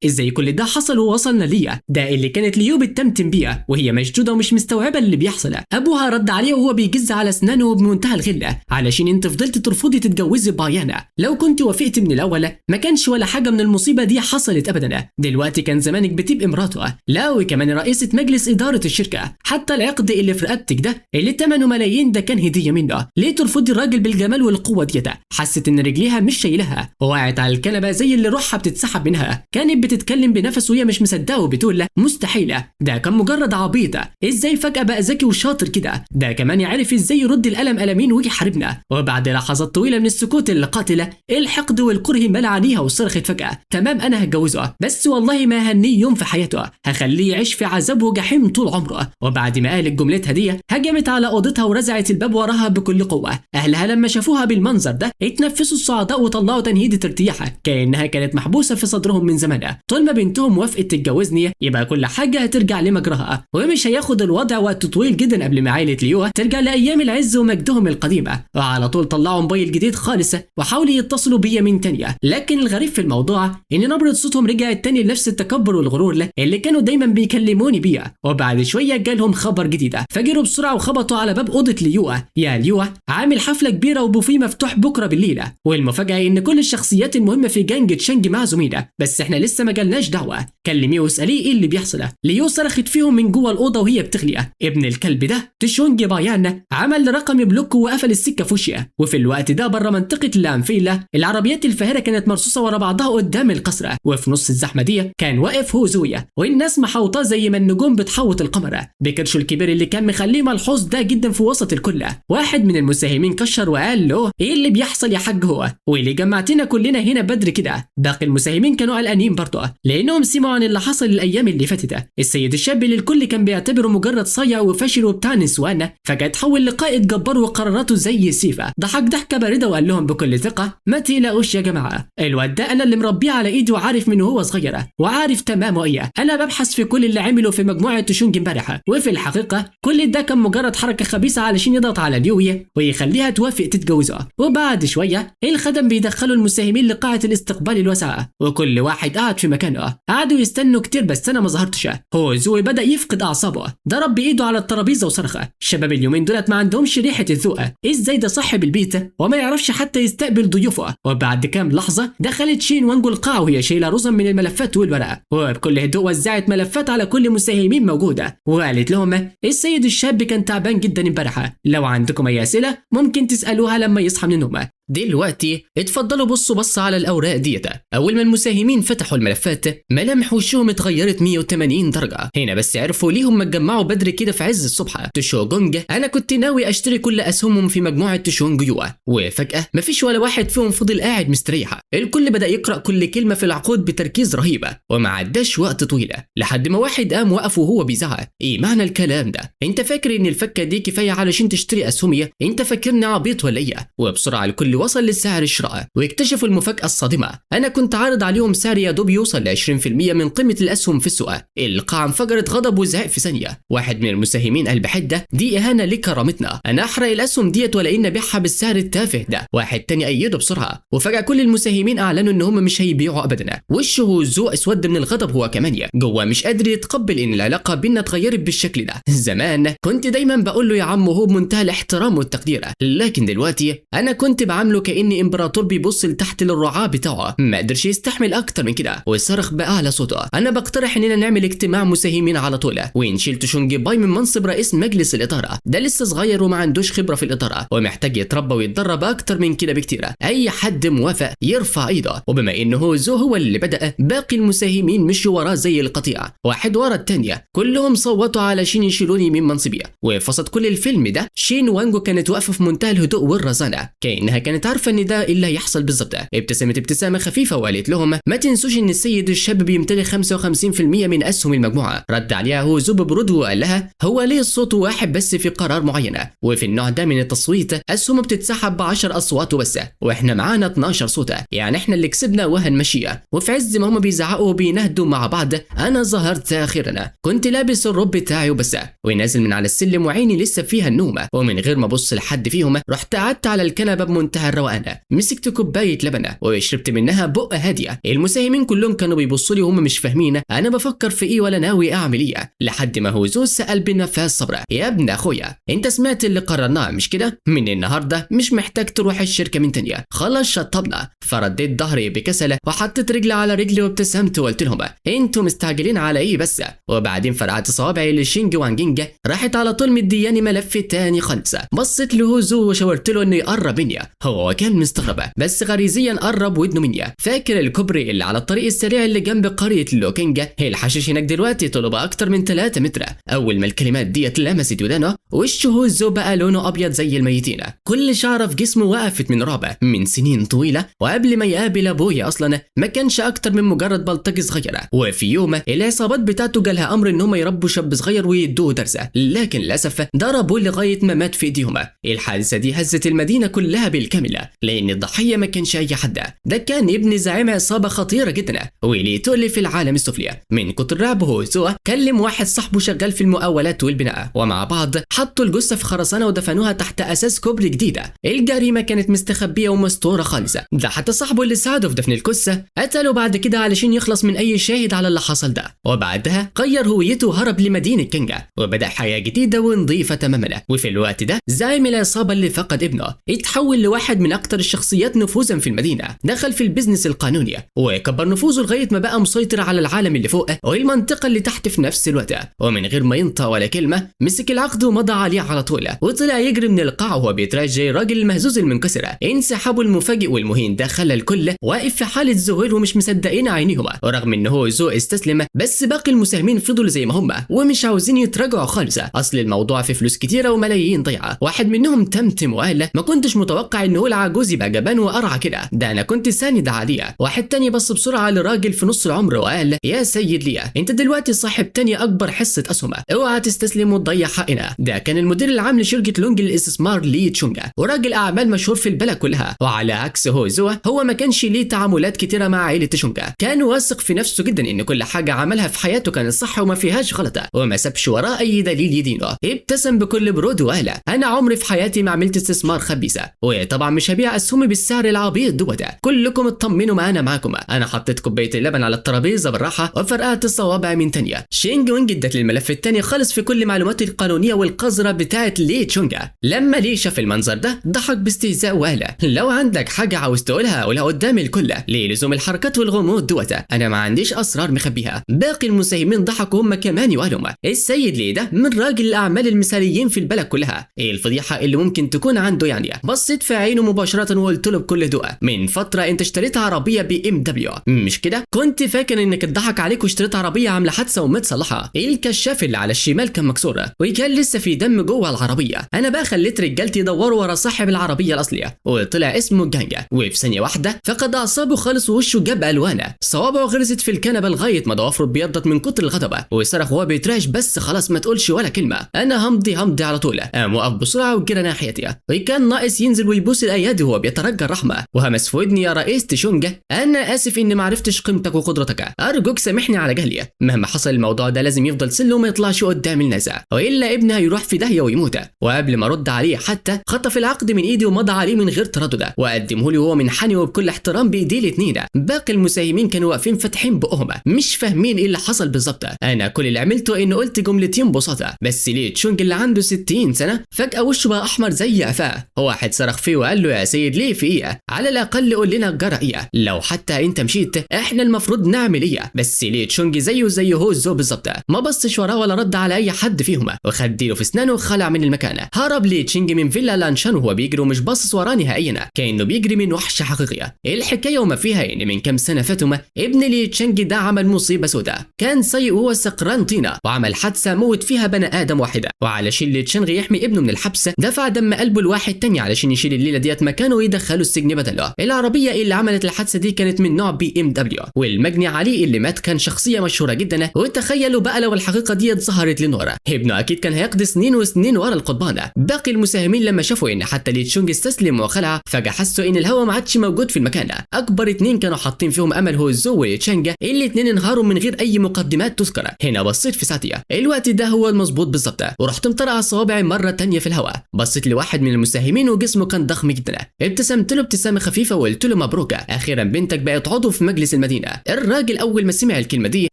ازاي كل ده حصل ووصلنا ليا؟ ده اللي كانت ليو بتتمتم بيها وهي مشدوده ومش مستوعبه اللي بيحصل. ابوها رد عليها وهو بيجز على اسنانه بمنتهى الغله: علشان انت فضلت ترفضي تتجوزي بايانا، لو كنت وافقت من الاول ما كانش ولا حاجه من المصيبه دي حصلت ابدا، دلوقتي كان زمانك بتبقى مراته، لا وكمان رئيسه مجلس اداره الشركه. حتى العقد اللي في رقبتك ده اللي ثمنه ملايين ده كان هديه منه، ليه ترفضي الراجل بالجمال والقوه دي؟ حست ان رجليها مش شايلها وقعت على الكنبه زي اللي روحها بتتسحب منها. كانت بتتكلم بنفس وهي مش مصدقه وبتقول له: مستحيله، ده كان مجرد عبيط، ازاي فجاه بقى ذكي وشاطر كده؟ ده كمان يعرف ازاي يرد القلم قلمين ويجي يحاربنا. وبعد لحظات طويله من السكوت القاتله الحقد والكره ملى عينيها وصرخت فجاه: تمام انا هتجوزه، بس والله ما هنيه يوم في حياته، هخليه يعيش في عذاب وجحيم طول عمره. وبعد ما قالت جملتها دي هجمت على اوضتها ورزعت الباب وراها بكل قوه. اهلها لما شافوها بالمنظر ده اتنفسوا السعداء وطلعوا تنهيده ارتياح كانها كانت محبوسه في صدرهم من زمان. طول ما بنتهم وافقت تتجوزني يبقى كل حاجه هترجع لمجراها، ومش هياخد الوضع وقت طويل جدا قبل ما عائله ليو ترجع لايام العز ومجدهم القديمه. وعلى طول طلعوا موبايل جديد خالص وحاولوا يتصلوا بيا من تانية، لكن الغريب في الموضوع ان نبره صوتهم رجعت تاني لنفس التكبر والغرور اللي كانوا دايما بيكلموني بيها. وبعد شويه جالهم خبر جديد، فجروا بسرعه وخبطوا على باب اوضه ليو: يا ليو عامل حفله كبيره وبوفيه مفتوح بكره بالليل، والمفاجاه ان كل الشخصيات المهمه في جانج تشانج معزومين، بس احنا لسه ما جالناش دعوه، كلميه واساليه ايه اللي بيحصل. ليو صرخت فيهم من جوه الاوضه وهي بتغلي: ابن الكلب ده تشونج بايان عمل رقم بلوك وقفل السكه في وشها. وفي الوقت ده بره منطقه لامفيلا العربيات الفاهره كانت مرصوصه ورا بعضها قدام القصر، وفي نص الزحمه دي كان واقف هو زويا والناس محوطاه زي ما النجوم بتحوط القمر بكرشه الكبير اللي كان مخليه ملحوظ ده جدا في وسط الكل. واحد من المساهمين كشر وقال له: ايه اللي بيحصل يا حاج؟ هو واللي جمعتنا كلنا هنا بدري كده؟ باقي المساهمين كانوا قلقانين برضه لانهم سمعوا عن اللي حصل الايام اللي فاتت. السيد الشاب اللي الكل كان بيعتبره مجرد صايع وفاشل وبتاع نسوان فجاه تحول لقائد جبار وقراراته زي السيفه. ضحك ضحكه بارده وقال لهم بكل ثقه: ما تقلقوش يا جماعه، الواد ده انا اللي مربيه على ايدي وعارف من هو صغير وعارف تمامه ايه، انا ببحث في كل اللي عمله في مجموعه تشونج امبارح. وفي الحقيقه كل ده كان مجرد حركه خبيثه علشان يضغط على ليوي ويخليها توافق تتجوزه. وبعد شويه ده الخدم بيدخلوا المساهمين لقاعة الاستقبال الواسعة، وكل واحد قاعد في مكانه. قعدوا يستنوا كتير بس انا ما ظهرتش. هوزو بدأ يفقد اعصابه، ضرب بايده على الترابيزة وصرخ. الشباب اليومين دولت ما عندهمش ريحة الذوق، ازاي ده صاحب البيت وما يعرفش حتى يستقبل ضيوفه. وبعد كام لحظة دخلت شين وانجو القاعة وهي شايلة رزم من الملفات والورق، وبكل هدوء وزعت ملفات على كل مساهمين موجودة، وقالت لهم السيد الشاب كان تعبان جدا امبارح، لو عندكم اي اسئلة ممكن تسألوها لما يصحى من النوم. دلوقتي اتفضلوا بصوا بص على الاوراق ديت. اول ما المساهمين فتحوا الملفات ملامح وشهم اتغيرت 180 درجه. هنا بس عرفوا ليه هم اتجمعوا بدري كده في عز الصبح. تشوجونج انا كنت ناوي اشتري كل اسهمهم في مجموعه تشونجيو، وفجاه مفيش ولا واحد فيهم فضل قاعد مستريح. الكل بدا يقرا كل كلمه في العقود بتركيز رهيب، وما عداش وقت طويل لحد ما واحد قام وقف وهو بيزعق. ايه معنى الكلام ده؟ انت فاكر ان الفكه دي كفايه علشان تشتري اسهميه؟ انت فاكرني عبيط ولا ايه؟ وبسرعه الكل وصل لسعر الشراء، واكتشفوا المفاجأة الصادمة. أنا كنت عارض عليهم سعر يا دوب يوصل ل 20% من قيمة الأسهم في السوق. القاعة انفجرت غضب وزعق في ثانية. واحد من المساهمين قال بحدة دي إهانة لكرامتنا، أنا أحرق الأسهم ديت ولا إن أبيعها بالسعر التافه ده. واحد تاني أيده بسرعة، وفجأة كل المساهمين أعلنوا إن هم مش هيبيعوا أبدا. وشه هوزو اسود من الغضب هو كمان، جوه مش قادر يتقبل إن العلاقة بينا اتغيرت بالشكل ده. زمان كنت دايما بقول له يا عم وهو بمنتهى الاحترام والتقدير، لكن دلوقتي أنا كنت بعامله كأن امبراطور بيبص لتحت للرعاة بتاعه. ما قدرش يستحمل اكتر من كده وصرخ باعلى صوته. انا بقترح اننا نعمل اجتماع مساهمين على طول، ونشيل تشونج باي من منصب رئيس مجلس الاداره. ده لسه صغير وما عندوش خبره في الاداره، ومحتاج يتربى ويتدرب اكتر من كده بكتير. اي حد موافق يرفع ايده. وبما انه هو اللي بدأ، باقي المساهمين مشوا وراه زي القطيع، واحد ورا الثانيه، كلهم صوتوا علشان يشيلوني من منصبي. وفي وسط كل الفيلم ده شين وانجو كانت واقفه في منتهى الهدوء والرزانه، كانها كانت عارفه ان ده اللي هيحصل بالظبط. ابتسمت ابتسامه خفيفه وقالت لهم ما تنسوش ان السيد الشاب بيمتلك 55% من اسهم المجموعه. رد عليها هوزو ببرود وقال لها هو ليه الصوت واحد بس في قرار معينه، وفي النوع ده من التصويت اسهم بتتسحب ب10 اصوات وبس، واحنا معانا 12 صوت، يعني احنا اللي كسبنا وهنمشيها. وفي عز ما هم بيزعقوا وبينهدوا مع بعض انا ظهرت اخيرا، كنت لابس الروب بتاعي وبس ونازل من على السلم وعيني لسه فيها النوم، ومن غير ما ابص لحد فيهم رحت قعدت على الكنبه بمنتهى الروقان، مسكت كوبايه لبن وشربت منها بق هاديه. المساهمين كلهم كانوا بيبصوا لي وهم مش فاهمين انا بفكر في ايه ولا ناوي اعمل ايه، لحد ما هوزو سال بنفاس صبر يا ابن اخويا انت سمعت اللي قررناه مش كده؟ من النهارده مش محتاج تروح الشركه من تانية، خلاص شطبنا. فرديت ظهري بكسله وحطيت رجلي على رجلي وابتسمت وقلت لهم انتوا مستعجلين على ايه بس؟ وبعدين فرقعت صوابعي لشينج وانجينج، راحت على طول مدياني ملف تاني خالص. بصيت لهوزو وشاورت له انه يقرب مني، هو كان مستغرب بس غريزيا قرب ودنه مني. فاكر الكوبري اللي على الطريق السريع اللي جنب قريه اللوكينجا؟ الحشيش هناك دلوقتي طوله اكتر من 3 متر. اول ما الكلمات ديت لمست ودانه وشه هوزو بقى لونه ابيض زي الميتين، كل شعره في جسمه وقفت من رعب. من سنين طويله وقبل ما يقابل ابويا اصلا ما كانش اكتر من مجرد بلطجي صغيره، وفي يوم العصابات بتاعته جالها امر ان هم يربوا شاب صغير ويدوه درسه، لكن للاسف ضربوه لغايه ما مات في ايديهم. الحادثه دي هزت المدينه كلها بالكامل، لان الضحيه ما كانش اي حد، ده كان ابن زعيم عصابه خطيره جدا وليته اللي في العالم السفلي. من كتر رعبه هوزو كلم واحد صاحبه شغال في المقاولات والبناء، ومع بعض حطوا الجثه في خرسانه ودفنوها تحت اساس كوبري جديده. الجريمه كانت مستخبيه ومستوره خالصه، ده حتى صاحبه اللي ساعده في دفن الجثه قتله بعد كده علشان يخلص من اي شاهد على اللي حصل ده. وبعدها غير هويته وهرب لمدينه كينجا وبدا حياه جديده ونظيفه تماما. وفي الوقت ده زعيم العصابه اللي فقد ابنه اتحول لواحد من اكتر الشخصيات نفوذا في المدينه، دخل في البيزنس القانوني وكبر نفوذه لغايه ما بقى مسيطر على العالم اللي فوق والمنطقه اللي تحت في نفس الوقت. ومن غير ما ينطق ولا كلمه مسك العقد ومضى عليه على طول وطلع يجري من القاعه وهو بيترجى الراجل المهزوز المنكسر. انسحابه المفاجئ والمهين ده خلى الكل واقف في حاله ذهول ومش مصدقين عينيهم، ورغم ان هوزو استسلم بس باقي المساهمين فضلوا زي ما هم ومش عاوزين يتراجعوا خالص. اصل الموضوع في فلوس كتيره وملايين ضيعه. واحد منهم تمتم وقال ما كنتش متوقع ان هو العجوز يبقى جبان وقرع كده، ده انا كنت ساند عاديه. واحد تاني بص بسرعه لراجل في نص العمر وقال يا سيد ليا انت دلوقتي صاحب تاني اكبر حصه اسهم، اوعى تستسلم وتضيع حقنا، ده ده كان المدير العام لشركه لونج للاستثمار لي تشونجا، وراجل اعمال مشهور في البلد كلها. وعلى عكس هوزوا، هو ما كانش ليه تعاملات كتيره مع عائله تشونجا، كان واثق في نفسه جدا ان كل حاجه عملها في حياته كانت صح وما فيهاش غلطه، وما سابش وراه اي دليل يدينه. ابتسم بكل برود وقال: انا عمري في حياتي ما عملت استثمار خبيثه، وطبعا مش هبيع اسهمي بالسعر العبيط ده. كلكم اطمنوا معاكم، انا حطيت كوبايه اللبن على الترابيزه بالراحه وفرقعت الصوابع من تانيه. شينج وينج ادت للملف التاني خالص في كل المعلومات القانونيه والقذره بتاعه لي تشونجا. لما لي شاف المنظر ده ضحك باستهزاء وقال: لو عندك حاجه عاوز تقولها قولها قدام الكل، ليه لزوم الحركات والغموض دوته؟ انا ما عنديش اسرار مخبيها. باقي المساهمين ضحكوا هم كمان وقالوا: السيد لي ده من راجل الاعمال المثاليين في البلد كلها، ايه الفضيحه اللي ممكن تكون عنده يعني؟ بصيت في عينه مباشره وقلت له بكل هدوء: من فتره انت اشتريت عربيه BMW مش كده؟ كنت فاكر انك اتضحك عليك واشتريت عربيه عامله حادثه ومتصلحه. الكشاف اللي على الشمال كان مكسور وكان لسه في دم جوه العربيه. انا بقى خليت رجالتي يدوروا ورا صاحب العربيه الاصليه، وطلع اسمه جانجا، وفي ثانيه واحده فقد اعصابه خالص ووشه جاب الوانه. صوابعه غرزت في الكنبه لغايه ما ضوافره ابيضت من كتر الغضب، وصرخ وهو بيتراش: بس خلاص ما تقولش ولا كلمه، انا همضي على طول. قام وقف بسرعه وجرى ناحيتي، وكان ناقص ينزل ويبوس الايادي وهو بيترجى الرحمه، وهمس في ودني: يا رئيس تشونجا، انا اسف اني ما عرفتش قيمتك وقدرتك، ارجوك سامحني على جهلي. مهما حصل الموضوع ده لازم يفضل سله وما يطلعش قدام الناس، والا ابني هيروح في داهيه ويموت. وقبل ما ارد عليه حتى خطف العقد من ايدي ومضى عليه من غير تردد، وقدمه لي وهو منحني وبكل احترام بايديه الاثنين. باقي المساهمين كانوا واقفين فاتحين بقهم مش فاهمين ايه اللي حصل بالظبط. انا كل اللي عملته اني قلت جملتين بساطه، بس لي تشونج اللي عنده 60 سنه فجاه وشه بقى احمر زي قفاه. واحد صرخ فيه وقال له: يا سيد ليه في ايه؟ على الاقل قول لنا جرى ايه، لو حتى انت مشيت احنا المفروض نعمل ايه؟ بس لي تشونج زيه زي هوزو بالظبط، ما بصش وراه ولا رد على اي حد فيهم، وخد ديله في اسنانه وخلع من المكان. هرب لي تشينج من فيلا لانشان وهو بيجري ومش باصص وراه نهائيا، كانه بيجري من وحش حقيقيه. الحكايه وما فيها ان من كام سنه فاتوا ابن لي تشينج ده عمل مصيبه سوداء، كان سيء وهو سكران طينه وعمل حادثه موت فيها بني ادم واحده، وعلشان لي تشينج يحمي ابنه من الحبس دفع دم قلبه لواحد تاني علشان يشيل الليله ديت مكانه ويدخله السجن بدله. العربيه اللي عملت الحادثه دي كانت من نوع BMW، والمجني عليه اللي مات كان شخصيه مشهوره جدا. وتخيلوا بقى لو الحقيقه ديت ظهرت للنور، ابنه اكيد كان هيقضي سنين وسنين ورا القضبان. باقي المساهمين لما شافوا ان حتى لي تشونج استسلم وخلع فجاه حسوا ان الهوا ما عادش موجود في المكان. اكبر اتنين كانوا حاطين فيهم امل هوزو وتشانجا، الاتنين انهاروا من غير اي مقدمات تذكر. هنا بصيت في ساعتي، الوقت ده هو المظبوط بالظبط، ورحت مطرقع صوابعي مره تانية في الهواء. بصيت لواحد من المساهمين وجسمه كان ضخم جدا، ابتسمت له ابتسامه خفيفه وقلت له: مبروك، اخيرا بنتك بقت عضو في مجلس المدينه. الراجل اول ما سمع الكلمه دي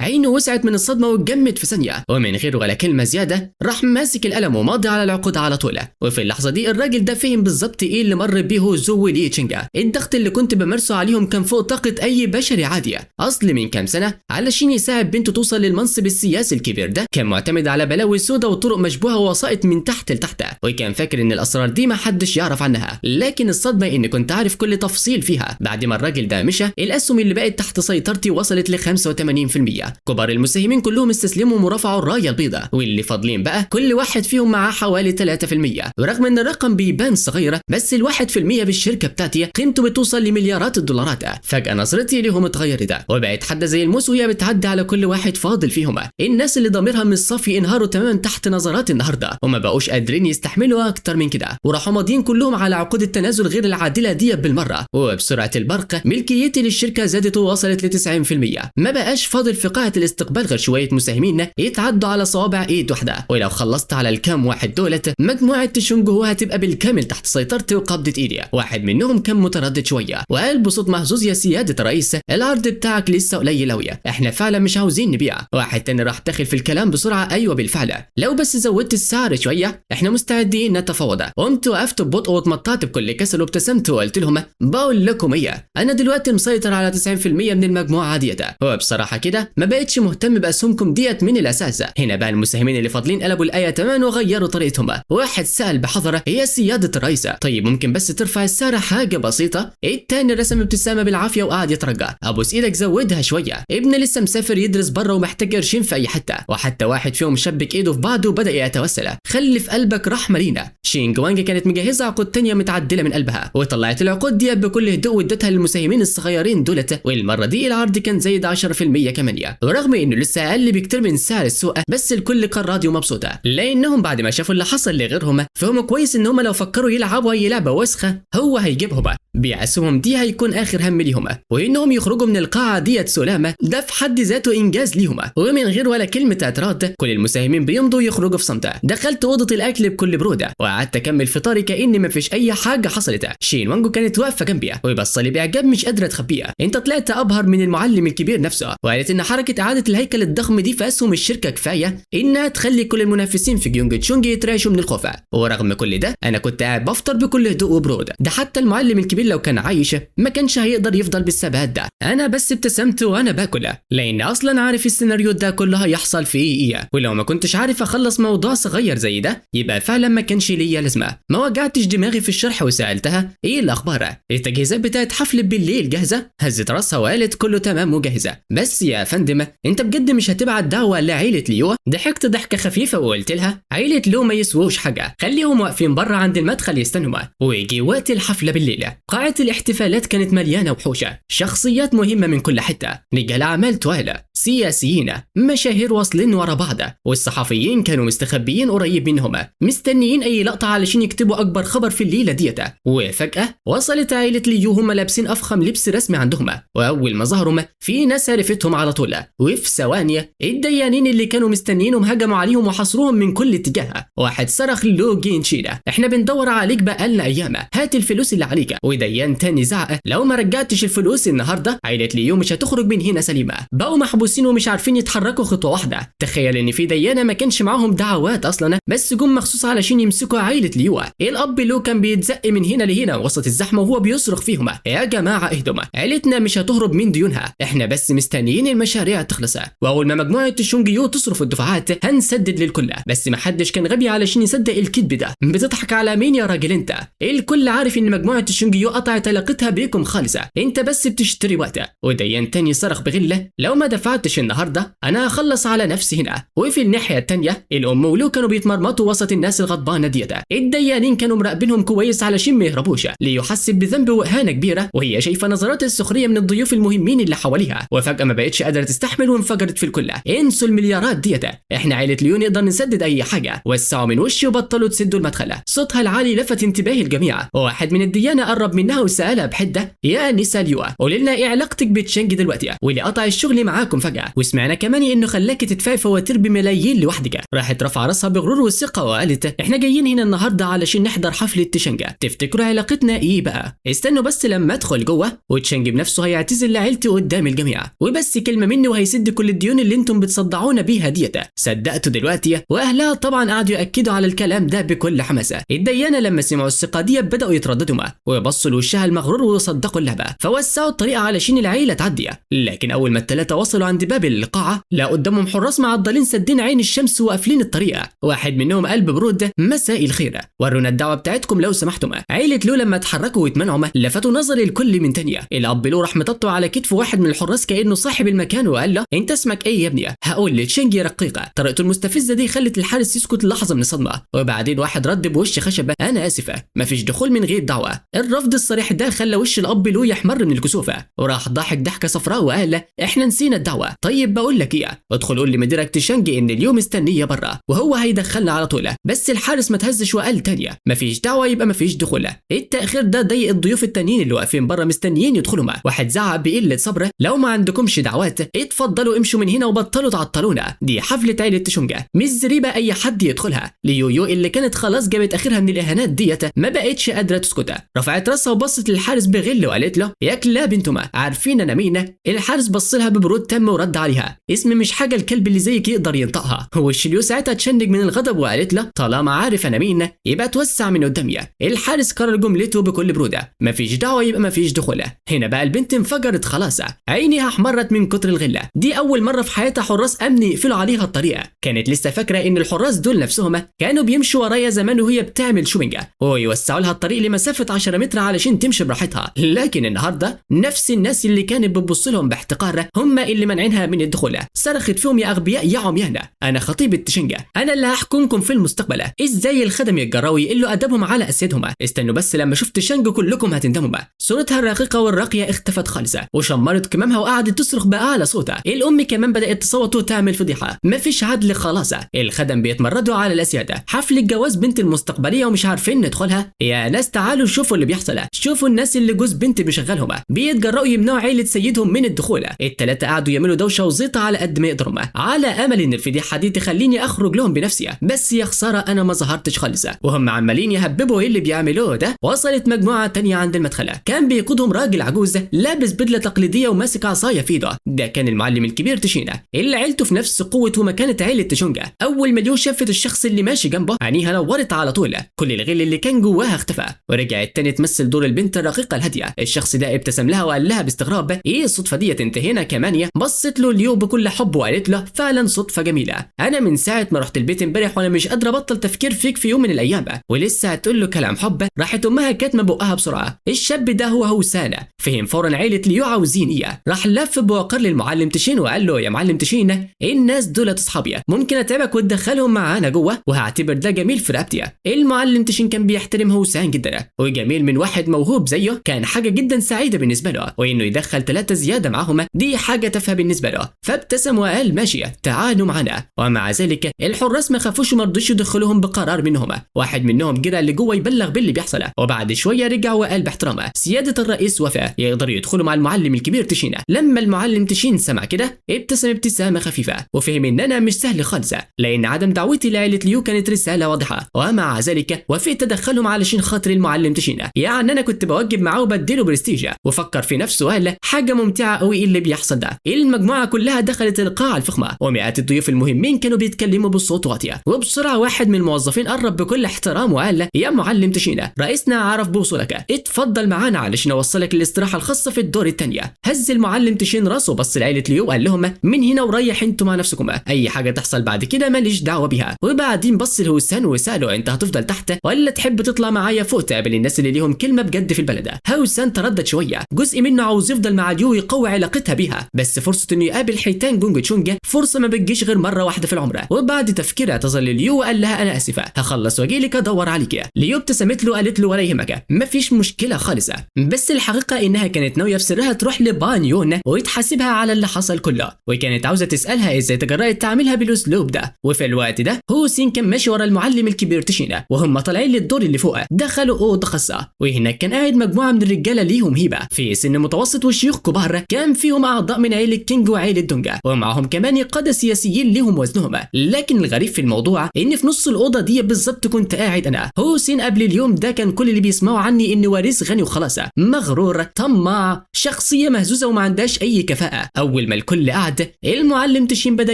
عينه وسعت من الصدمه واتجمد في ثانيه، ومن غير ولا كلمه زياده راح ماسك القلم وماضي على العقود على طول. وفي اللحظه دي الراجل ده فهم بالظبط ايه اللي مر بيه هوزو ولي تشينجا. الضغط اللي كنت بمارسه عليهم كان فوق طاقه اي بشري عادي. اصل من كام سنه علشان يساعد بنته توصل للمنصب السياسي الكبير ده كان معتمد على بلاوي سودا وطرق مشبوهه ووسائط من تحت لتحت، وكان فاكر ان الاسرار دي ما حدش يعرف عنها. لكن الصدمه اني كنت عارف كل تفصيل فيها. بعد ما الراجل ده مشى الاسهم اللي بقت تحت سيطرتي وصلت ل 85%. كبار المساهمين كلهم استسلموا ورفعوا الرايه البيضاء، واللي فاضلين بقى كل واحد فيهم معاه حوالي 3%. ورغم ان الرقم بيبان صغيره بس ال1% بالشركه بتاعتي قيمته بتوصل لمليارات الدولارات. فجاه نظرتي ليهم اتغيرت وبقت حاده زي الموس وهي بتعدي على كل واحد فاضل فيهم. الناس اللي ضميرها مش صافي انهاروا تماما تحت نظرات النهارده وما بقوش قادرين يستحملوا اكتر من كده، وراحوا ماضيين كلهم على عقود التنازل غير العادله دي بالمره. وبسرعه البرق ملكيتي للشركه زادت ووصلت ل 90%. ما بقاش فاضل في قاعه الاستقبال غير شويه مساهمين يتعدوا على صوابع ايد واحده، ولو خلصت على الكام واحد دولت مجموعه تشونج هو هتبقى بالكامل تحت سيطرتي وقبضه ايدي. واحد منهم كان متردد شويه وقال بصوت مهزوز: يا سياده الرئيس، العرض بتاعك لسه قليل قوي، احنا فعلا مش عاوزين نبيع. واحد تاني راح داخل في الكلام بسرعه: ايوه بالفعل، لو بس زودت السعر شويه احنا مستعدين نتفاوض. قمت وقفت ببطء واتمطعت بكل كسل وابتسمت وقلت لهم: بقول لكم ايه، انا دلوقتي مسيطر على 90% من المجموعه ديت، وبصراحه كده ما بقتش مهتم باسهمكم ديت من الاساس. هنا بقى المساهمين اللي فاضلين قلبوا الايه تماما وغيروا طريقتهم. واحد سال بحذر: هي سياده الرئيس، طيب ممكن بس ترفع السعر حاجه بسيطه؟ التاني رسم ابتسامه بالعافيه وقعد يترجى: ابوس ايدك زودها شويه، ابني لسه مسافر يدرس بره ومحتاج قرشين في اي حته. وحتى واحد فيهم شبك ايده في بعضه وبدا يتوسل: خلي في قلبك رحمه لينا. شينج وانج كانت مجهزه عقود تانيه متعدله من قلبها وطلعت العقود دي بكل هدوء وادتها للمساهمين الصغيرين دولت، والمره دي العرض كان زايد 10% كمان، ورغم انه لسه اقل بكتير من سعر السوق بس الكل كان راضي ومبسوط لانهم لانهم بعد ما شافوا اللي حصل لغيرهم فهم كويس ان هم لو فكروا يلعبوا اي لعبه وسخه هو هيجيبهم. بيحسوهم دي هيكون اخر هم ليهم، وانهم يخرجوا من القاعه ديت سلامه ده في حد ذاته انجاز ليهم. ومن غير ولا كلمه اعتراض كل المساهمين بيمضوا يخرجوا في صمت. دخلت اوضه الاكل بكل بروده وقعدت اكمل فطاري كاني مفيش اي حاجه حصلت. شين وانجو كانت واقفه جنبي وبصلي باعجاب مش قادره تخبيه. انت طلعت ابهر من المعلم الكبير نفسه، وقالت ان حركه اعاده الهيكل الضخم دي في اسهم الشركه كفايه انها تخلي كل المنافسين في جيونج تشونج يترعشوا من الخوف. ورغم كل ده انا كنت قاعد بفطر بكل هدوء وبرود. ده حتى المعلم الكبير لو كان عايش ما كانش هيقدر يفضل بالثبات ده. انا بس ابتسمت وانا باكل لان اصلا عارف السيناريو ده كله هيحصل في ايه، ولو ما كنتش عارف اخلص موضوع صغير زي ده يبقى فعلا ما كانش ليا لازمه. ما وجعتش دماغي في الشرح وسالتها ايه الاخبار، التجهيزات بتاعت حفل بالليل جاهزه؟ هزت راسها وقالت كله تمام وجاهزه. بس يا فندم انت بجد مش هتبعت دعوه لعيله ليو؟ ضحكت ضحكه خفيفه وقلت لها عيله ليو ما يسووش حاجه، خليهم واقفين بره عند المدخل يستنوا ويجي وقت الحفله بالليل. قاعه الاحتفالات كانت مليانه وحوشه، شخصيات مهمه من كل حته، رجال اعمال توالى، سياسيين، مشاهير واصلين ورا بعض، والصحفيين كانوا مستخبيين قريب منهم مستنيين اي لقطه علشان يكتبوا اكبر خبر في الليله ديت. وفجاه وصلت عائله ليو هم لابسين افخم لبس رسمي عندهم، واول ما ظهروا في ناس عرفتهم على طول، وفي ثواني الديانين اللي كانوا مستنيينهم هجموا عليهم وحصروهم من كل اتجاه. واحد صرخ لو جينشيدا احنا بندور عليك بقالنا ايام، هات الفلوس اللي عليك. وديان تاني زعق لو ما رجعتش الفلوس النهارده عائله ليو مش هتخرج من هنا سليمه. بقوا محبوسين ومش عارفين يتحركوا خطوه واحده. تخيل ان في ديانه ما كانش معاهم دعوات اصلا بس جم مخصوص علشان يمسكوا عائله ليو. الاب لو كان بيتزق من هنا لهنا وسط الزحمه وهو بيصرخ فيهم يا جماعه اهدوا، عيلتنا مش هتهرب من ديونها، احنا بس مستنيين المشاريع تخلص، واول ما مجموعه تشونجيو تصرف الدفعات هنسدد للكل. بس ما حدش كان غبي علشان يصدق الكذب ده. بتضحك على مين يا راجل انت؟ الكل عارف ان مجموعه تشونجيو قطعت علاقتها بيكم خالصه، انت بس بتشتري وقت. وديان تاني صرخ بغله لو ما دفعتش النهارده انا هخلص على نفسي هنا. وفي الناحيه التانيه الام ولو كانوا بيتمرمطوا وسط الناس الغضبانه ديت. الديانين كانوا مراقبينهم كويس علشان ما يهربوش، ليحسب بذنب واهانه كبيره وهي شايفه نظرات السخريه من الضيوف المهمين اللي حواليها. وفجاه ما بقتش قادره تستحمل وانفجرت في الكل. انسوا المليارات ديت، احنا عائله ليو نقدر نسدد اي حاجه. وسعوا من وشي وبطلوا تسدوا المدخل. صوتها العالي لفت انتباه الجميع، وواحد من الديانه قرب منها وسالها بحده يا نسا ليو قولي لنا ايه علاقتك بتشنج دلوقتي واللي قطع الشغل معاكم فجاه؟ وسمعنا كمان انه خلاكي تدفعي فواتير بملايين لوحدك. راحت رفع راسها بغرور وثقه وقالت احنا جايين هنا النهارده علشان نحضر حفله تشنج، تفتكروا علاقتنا ايه بقى؟ استنوا بس لما ادخل جوه وتشنج بنفسه هيعتذر لعيلتي قدام الجميع، وبس كلمه مني وهيسد كل الديون اللي انتم بتصدعونا بيها ديت. صدقتوا دلوقتي؟ واهلها طبعا قعدوا ياكدوا على الكلام ده بكل حماسه. الديانه لما سمعوا الثقه دي بداوا يترددوا ويبصوا لوشها المغرور وصدقوا اللعبه، فوسعوا الطريقه علشان العيله تعدي. لكن اول ما الثلاثه وصلوا عند باب القاعه لا قدامهم حراس معضلين سدين عين الشمس وقافلين الطريقه. واحد منهم قلب برود مساء الخير ورونا الدعوه بتاعتكم لو سمحتم. عيله لو لما اتحركوا واتمنعوا لفتوا نظر الكل من تانيه. الاب لو راح مطبطب على كتف واحد من الحراس كانه صاحب المكان وقال له انت اسمك ايه يا ابني؟ هقول لتشنجي رقيقه. طريقته المستفزه دي خلت الحارس يسكت لحظه من الصدمه، وبعدين واحد رد بوش خشبه انا اسفه مفيش دخول من غير دعوه. الرفض الصريح ده خلى وش الاب لو يحمر من الكسوفه، وراح ضاحك ضحكه صفراء وقال احنا نسينا الدعوه. طيب بقول لك ايه، ادخل قول لمديرك تشنجي ان اليوم مستنيه بره وهو هيدخلنا على طول. بس الحارس ما تهزش وقال تانيه مفيش دعوه يبقى مفيش دخول. التاخير ده ضايق الضيوف التانيين اللي واقفين بره مستنيين يدخلوا. واحد زعق بقله صبر لو ما عندكمش دعوات اتفضلوا امشوا من هنا وبطلوا تعطلونا، دي حفله عيله تشونجا مش زريبه اي حد يدخلها. ليويو اللي كانت خلاص جابت اخرها من الاهانات ديت ما بقتش قادره تسكت، رفعت راسها وبصت للحارس بغل وقالت له يا كلاب انتما عارفين انا مين؟ الحارس بص لها ببرود تام ورد عليها اسم مش حاجه الكلب اللي زيك يقدر ينطقها. وش ليو ساعتها اتشنج من الغضب وقالت له طالما عارف انا مين يبقى توسع من قدامي. الحارس كرر جملته بكل بروده مفيش دعوه يبقى مفيش دخول. هنا بقى البنت انفجرت خلاص، عينيها احمرت من كتر الغله. دي اول مره في حياتها حراس امن يقفلوا عليها الطريقه. كانت لسه فاكره ان الحراس دول نفسهم كانوا بيمشوا ورايا زمان وهي بتعمل شوبينج ويوسعوا لها الطريق لمسافه 10 متر علشان تمشي براحتها. لكن النهارده نفس الناس اللي كانت بتبص لهم باحتقار هم اللي منعين مانعينها من الدخول. صرخت فيهم يا اغبياء يا عميانه، انا خطيب التشنجة، انا اللي هحكمكم في المستقبل. ازاي الخدم يتجرأوا يقلوا ادبهم على اسيادهم؟ استنوا بس لما شفت تشنج كلكم هتندموا. صورتها الرقيقه والراقيه اختفت خالص، وشمرت كمامها وقعدت تصرخ باعلى صوتها. الام كمان بدات تصوت وتعمل فضيحه. مفيش عدل خلاص، الخدم بيتمردوا على الاسياده. حفل الجواز بنت المستقبليه ومش عارفين ندخلها. يا ناس تعالوا شوفوا اللي بيحصل، شوفوا الناس اللي جوز بنت بيشغلهم بيتجرأوا يمنعوا عيله سيدهم من الدخول. الثلاثه قعدوا يعملوا دوشه وزيطه على قد ما يقدروا، على امل ان الفضيحه دي تخليني اخرج لهم بنفسي. بس يا خساره انا ما ظهرتش خالص، وهم عمالين يهببوا ايه اللي بيعملوه ده. وصلت مجموعه تانية عند المدخله، كان بيقودهم راجل عجوز لابس بدله تقليديه وماسك عصايه في ايده. ده كان المعلم الكبير تشينا اللي عيلته في نفس قوه ومكانه عيله تشونجا. اول ما اليو شافت الشخص اللي ماشي جنبه عينيها نورت على طول، كل الغل اللي كان جواها اختفى، ورجعت تاني تمثل دور البنت الرقيقه الهاديه. الشخص ده ابتسم لها وقال لها باستغراب ايه الصدفه ديت انت هنا كمان؟ بصت له اليو بكل حب وقالت له فعلا صدفه جميله، انا من ساعه ما رحت البيت امبارح وانا مش قادره ابطل تفكير فيك في يوم من الايام. ولسه هتقول له كلام حب راحت امها كاتمه بقها بسرعه. الشاب ده هو هوسانا. فهم فورا عيله ليو عاوزين ايه. راح لف بوقار للمعلم تشين وقال له يا معلم تشين الناس دول اصحابي، ممكن اتعبك وتدخلهم معانا جوه وهعتبر ده جميل في رقبتي. المعلم تشين كان بيحترم هوسان جدا، وجميل من واحد موهوب زيه كان حاجه جدا سعيده بالنسبه له، وانه يدخل 3 زياده معاهم دي حاجه تافهه بالنسبه له. فابتسم وقال ماشي تعالوا معانا. ومع ذلك الحراس ما خافوش وما رضوش يدخلوهم بقرار منهم. واحد منهم جرى اللي جوه يبلغ باللي بيحصل، وبعد شويه رجع وقال باحترام سياده الرئيس وفاء يقدروا يدخلوا مع المعلم الكبير تشين. لما المعلم تشين سمع كده ابتسم ابتسامه خفيفه، وفهم ان انا مش سهل خالص، لان عدم دعوتي لعيله ليو كانت رساله واضحه. ومع ذلك وافقت تدخلهم علشان خاطر المعلم تشين، يعني انا كنت بوجب معاه وبديله برستيج. وفكر في نفسه وقال حاجه ممتعه قوي اللي بيحصل ده. المجموعه كلها دخلت القاعه الفخمه، ومئات الضيوف المهمين كانوا بيتكلموا بصوت واطي. وبسرعه واحد من الموظفين قرب بكل احترام وقال يا معلم تشين رئيسنا عرف بوصولك، اتفضل معانا علشان اوصلك للاستراحه الخاصه في الدور الثانيه. هز المعلم تشين راسه بص لعيله ليو وقال لهم من هنا وريح انتوا مع نفسكم، اي حاجه تحصل بعد كده ماليش دعوه بيها. وبعدين بص لهوسان وساله انت هتفضل تحت ولا تحب تطلع معايا فوق تقابل الناس اللي ليهم كلمه بجد في البلد؟ هوسان تردد شويه، جزء منه عاوز يفضل مع ليو يقوي علاقتها بيها، بس فرصه انه يقابل حيتان جونج تشونج فرصه ما بتجيش غير مره واحده في العمر. وبعد تفكير اعتذر لليو وقال لها انا اسفه هخلص واجيلك ادور عليك. ليو ابتسمت له قالت له ولا يهمك مفيش مشكله خالص، بس الحقيقه انها كانت ناويه في سرها تروح لبان يون وتحاسبها على اللي حصل كله، وكانت عاوزه تسالها ازاي تجرأت تعملها بالاسلوب ده. وفي الوقت ده هوسين كان ماشي ورا المعلم الكبير تشين وهم طالعين للدور اللي فوق. دخلوا اوضه خاصه، وهناك كان قاعد مجموعه من الرجاله ليهم هيبه في سن متوسط وشيوخ كبار، كان فيهم اعضاء من عيله كينج وعيله دونجا، ومعهم كمان قاده سياسيين ليهم وزنهم. لكن الغريب في الموضوع ان في نص الاوضه دي بالظبط كنت قاعد انا. هوسين قبل اليوم ده كان كل اللي بيسمعوا عني اني وارث غني وخلاص، مغرور طماع شخصيه مهزوزه وما عندهاش اي كفاءه. اول ما الكل قعد المعلم تشين بدا